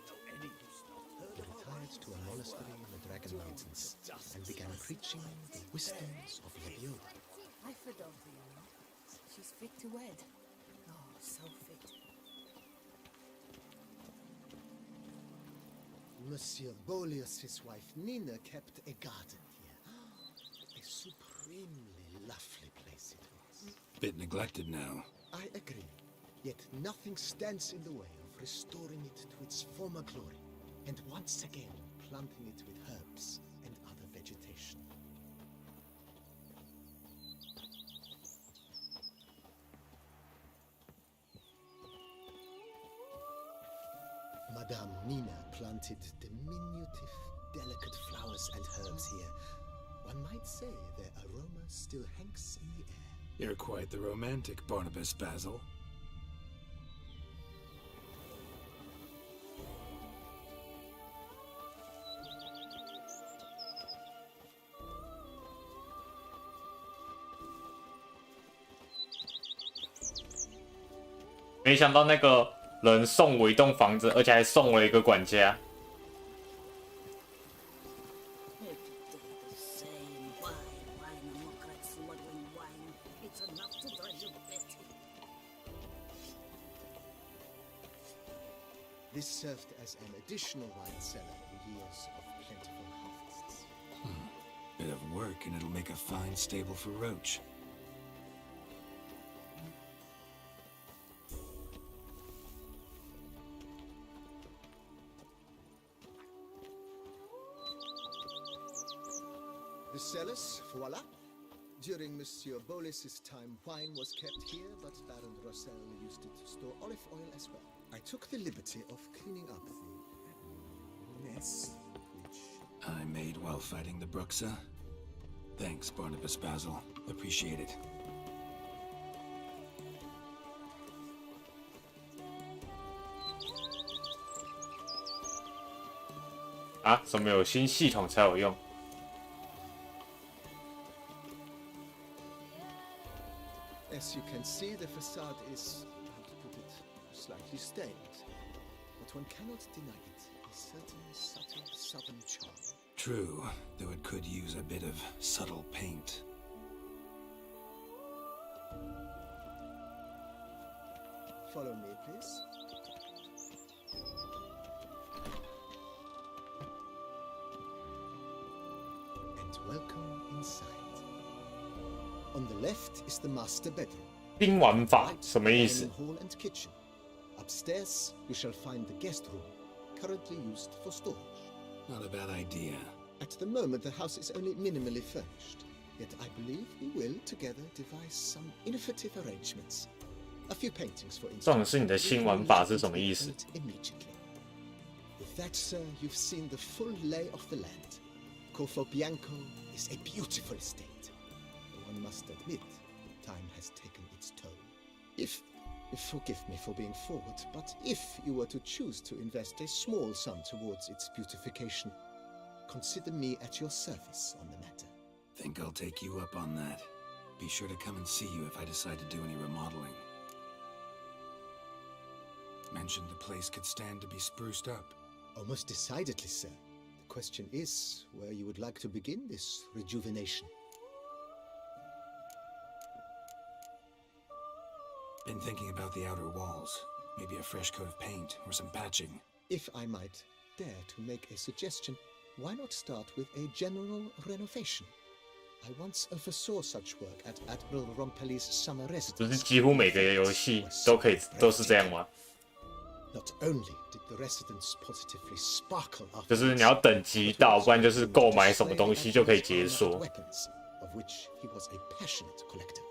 He retired to a monastery in the Dragon Mountains and began preaching the wisdoms of Lebioda. I forgot you. She's fit to wed. Oh, so fit. Monsieur Bolius' wife Nina kept a garden here. A supremely lovely place it was. Bit neglected now. I agree. Yet nothing stands in the way of restoring it to its former glory, and once again planting it with herbs and other vegetation. Madame Nina planted diminutive, delicate flowers and herbs here. One might say their aroma still hangs in the air. You're quite the romantic, Barnabas Basil.没想到那个人送我一栋房子，而且还送我一个管家。This served as an additional wine cellar in years of plentiful harvests. Bit of work and it'll make a fine stable for Roach. The cellars, voila. During Monsieur Bolis's time, wine was kept here, but Baron Rossel used it to store olive oil as well. I took the liberty of cleaning up the mess, which I made while fighting the Bruxa. Thanks, Barnabas Basil. Appreciate it.啊，什么有新系统才有用？ As you can see, the facade is, how to put it, slightly stained. But one cannot deny it. A certain subtle southern charm. True, though it could use a bit of subtle paint. Follow me, please. And welcome inside. On the left is the master bedroom. 冰玩法什么意思？ Hall and kitchen. Upstairs, you shall find the guest room, currently used for storage. Not a bad idea. At the moment, the house is only minimally furnished. Yet I believe we will together devise some innovative arrangements. A few paintings, for instance. 重点是你的新玩法是什么意思？ With that, sir, you've seen the full lay of the land. Corfo Bianco is a beautiful estate. One must admit, time has taken its toll. Forgive me for being forward, but if you were to choose to invest a small sum towards its beautification, consider me at your service on the matter. Think I'll take you up on that. Be sure to come and see you if I decide to do any remodeling. Mentioned the place could stand to be spruced up. Oh, most decidedly, sir. The question is where you would like to begin this rejuvenation. Been thinking about the outer walls. Maybe a fresh coat of paint or some patching. If I might dare to make a suggestion, why not start with a general renovation? I once oversaw such work at Admiral Rompelli's summer residence. 不是几乎每个游戏都是这样吗？ Not only did the residence positively sparkle after 就是你要等级到，不然就是购买什么东西就可以解锁。 of which he was a passionate collector.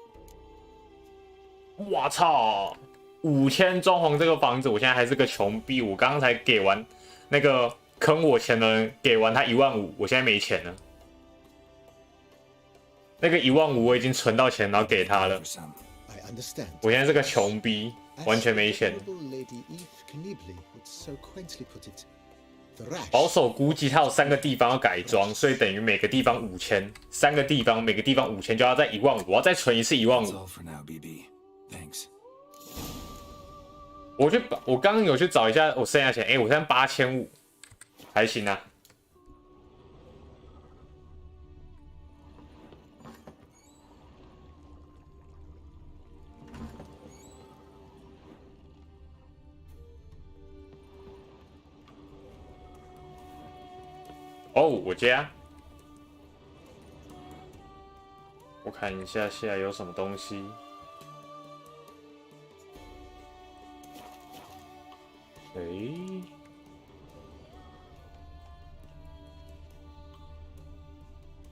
我操！5000装潢这个房子，我现在还是个穷逼。我刚刚才给完那个坑我钱的人，给完他15000，我现在没钱了。那个15000我已经存到钱，然后给他了。我现在是个穷逼，完全没钱。保守估计它有3个地方要改装，所以等于每个地方5000，3个地方每个地方5000，就要再15000，我要再存一次15000。我刚刚有去找一下我剩下钱，我现在8500，还行啊。哦，我家。我看一下现在有什么东西。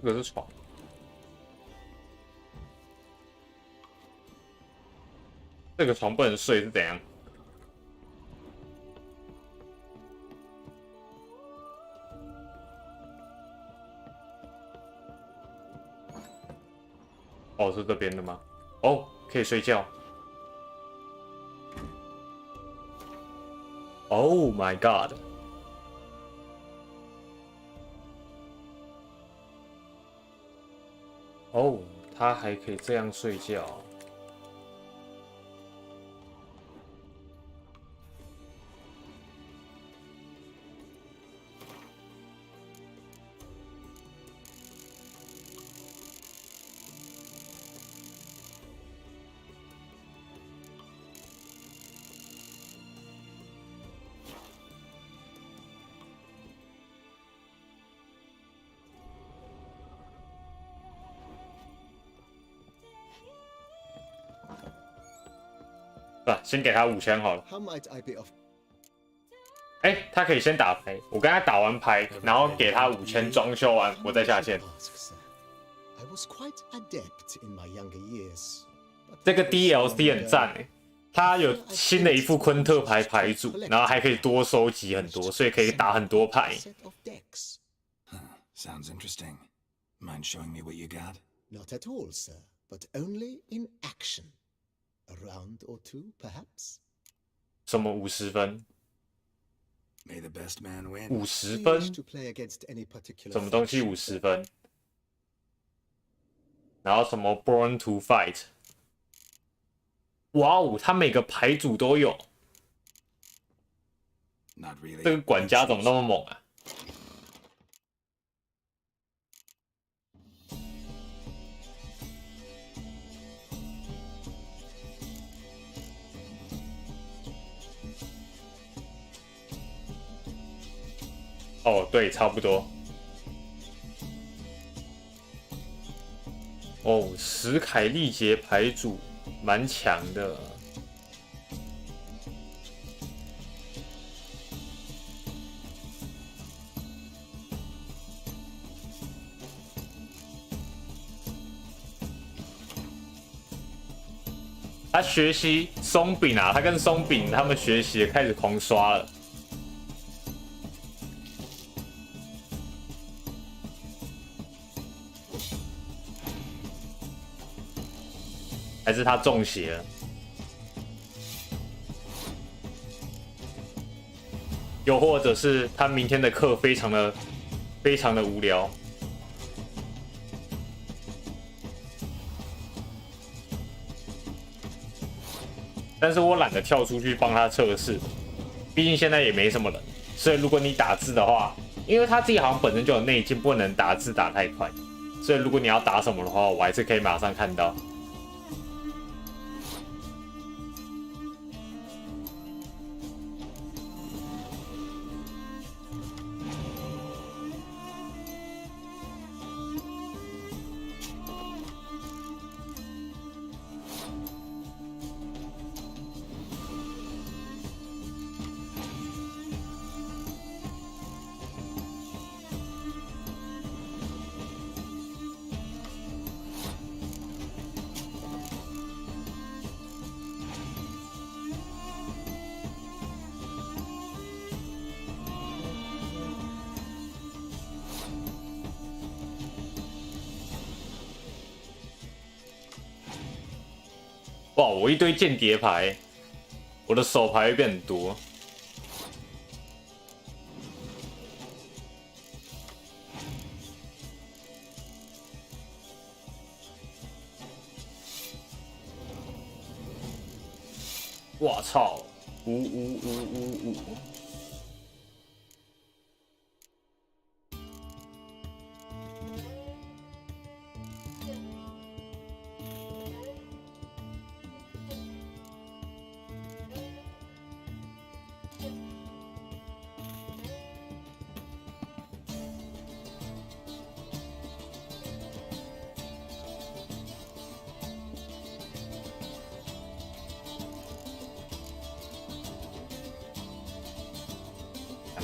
这个是床。这个床不能睡是怎样？哦，是这边的吗？哦，可以睡觉。Oh my god！ 哦，他还可以这样睡觉。先给他5000好了。他可以先打牌，我跟他打完牌，然后给他5000装修完，我再下线。这个 DLC 很赞它有新的一副昆特牌牌组，然后还可以多收集很多，所以可以打很多牌。Sounds interesting. Mind showing me what you got? Not at all, sir, but only in action. A round or two, perhaps. 什么50分？ May the best man win. 50分？什么东西50分？然后什么 Born to Fight？ 哇哦，他每个牌组都有。这个管家怎么那么猛啊？哦，对，差不多。哦，史凯利杰牌组蛮强的。他学习松饼啊，他跟松饼他们学习开始狂刷了。还是他中邪了？又或者是他明天的课非常的无聊？但是我懒得跳出去帮他测试，毕竟现在也没什么人。所以如果你打字的话，因为他自己好像本身就有内建，不能打字打太快，所以如果你要打什么的话，我还是可以马上看到。哇！我一堆间谍牌，我的手牌会变很多。我操！呜！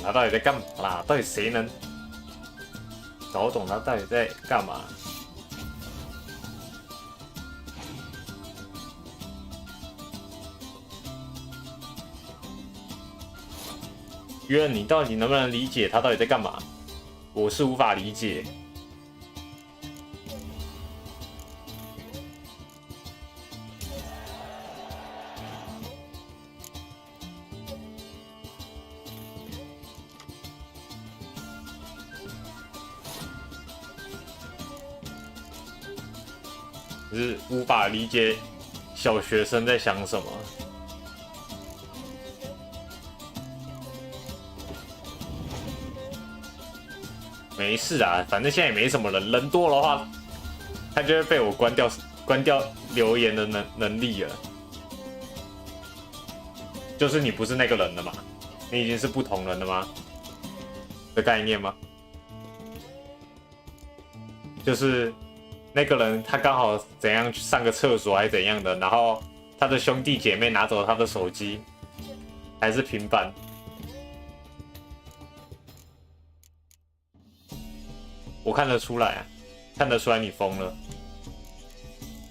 他到底在干嘛啦？到底谁能搞懂他到底在干嘛？约，你到底能不能理解他到底在干嘛？我是无法理解。是无法理解小学生在想什么。没事啊，反正现在也没什么人，人多的话，他就会被我关掉留言的能力了。就是你不是那个人了嘛，你已经是不同人了吗？的概念吗？就是那个人他刚好怎样去上个厕所还是怎样的，然后他的兄弟姐妹拿走了他的手机还是平板，我看得出来啊，看得出来你疯了，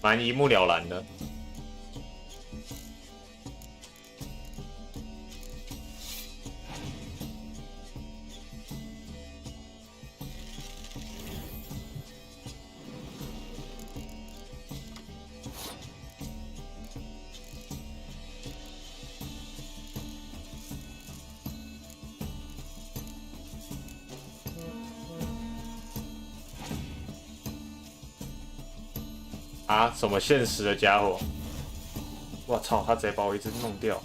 蛮一目了然的。啊！什么现实的家伙！我操！他直接把我一只弄掉。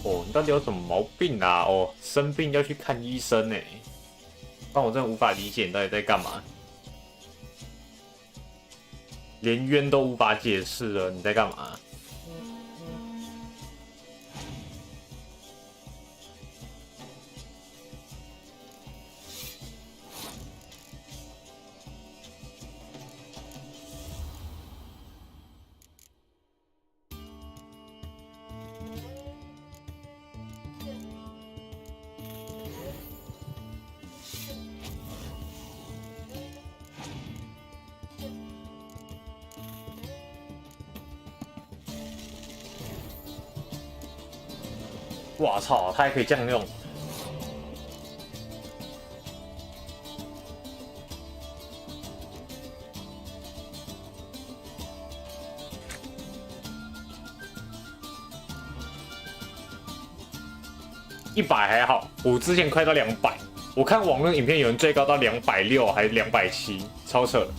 哦，你到底有什么毛病啊？哦，生病要去看医生呢。但我真的无法理解你到底在干嘛，连冤都无法解释了，你在干嘛？哇操，他还可以这样用！100还好，我之前快到200，我看网络影片有人最高到260还是270，超扯的！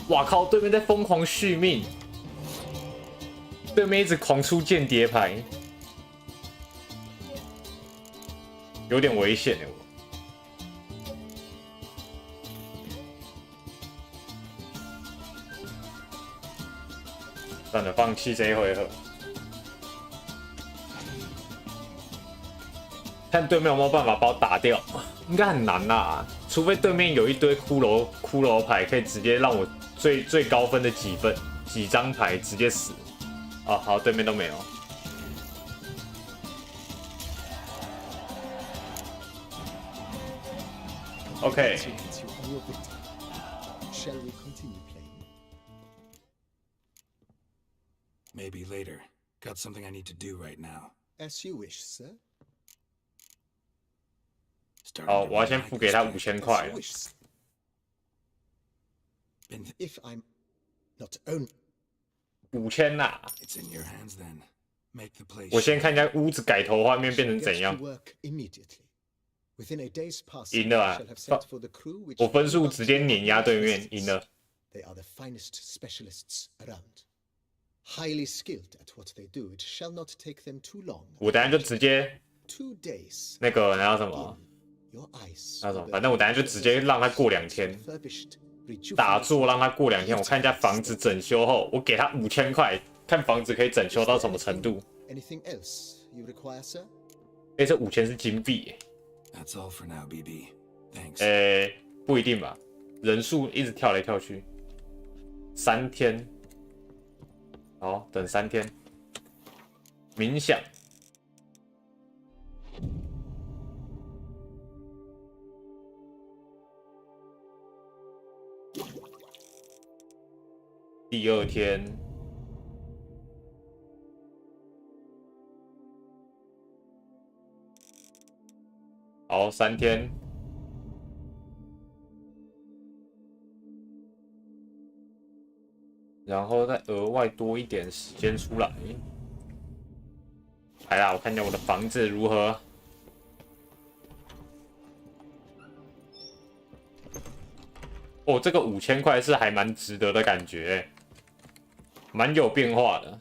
哇靠，对面在疯狂续命。对面一直狂出间谍牌，有点危险哎！算了，放弃这一回合，看对面有没有办法把我打掉，应该很难啦，除非对面有一堆骷髅牌，可以直接让我最高分的几张牌直接死。哦，好，对面都没有。OK。Shall we continue playing? Maybe later. Got something I need to do right now. As you wish, sir. 好，我要先付给他5000块。If I'm not own. 5000呐！我先看一下屋子改头画面变成怎样。赢了啊！我分数直接碾压对面，赢了。我等下就直接那个那叫什么？那种，反正我等下就直接让他过2天。打坐让他过2天，我看一下房子整修后，我给他5000块，看房子可以整修到什么程度。这5000是金币耶。不一定吧，人数一直跳来跳去。3天，好，等3天。冥想。第2天，好，3天，然后再额外多一点时间出来。来啦，我看一下我的房子如何。哦，这个5000块是还蛮值得的感觉，蛮有变化的。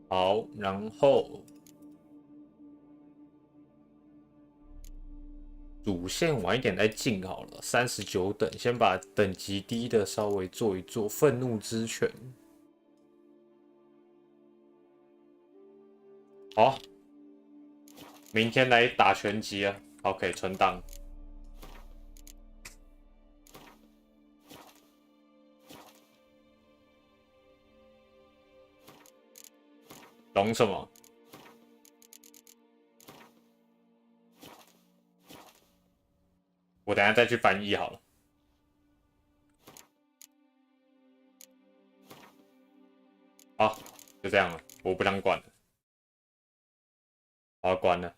好，然后主线晚一点再进好了，39等，先把等级低的稍微做一做。愤怒之泉，好，明天来打拳击啊。OK，存档。懂什么？我等下再去翻译好了。好，就这样了，我不想管了，我要关了。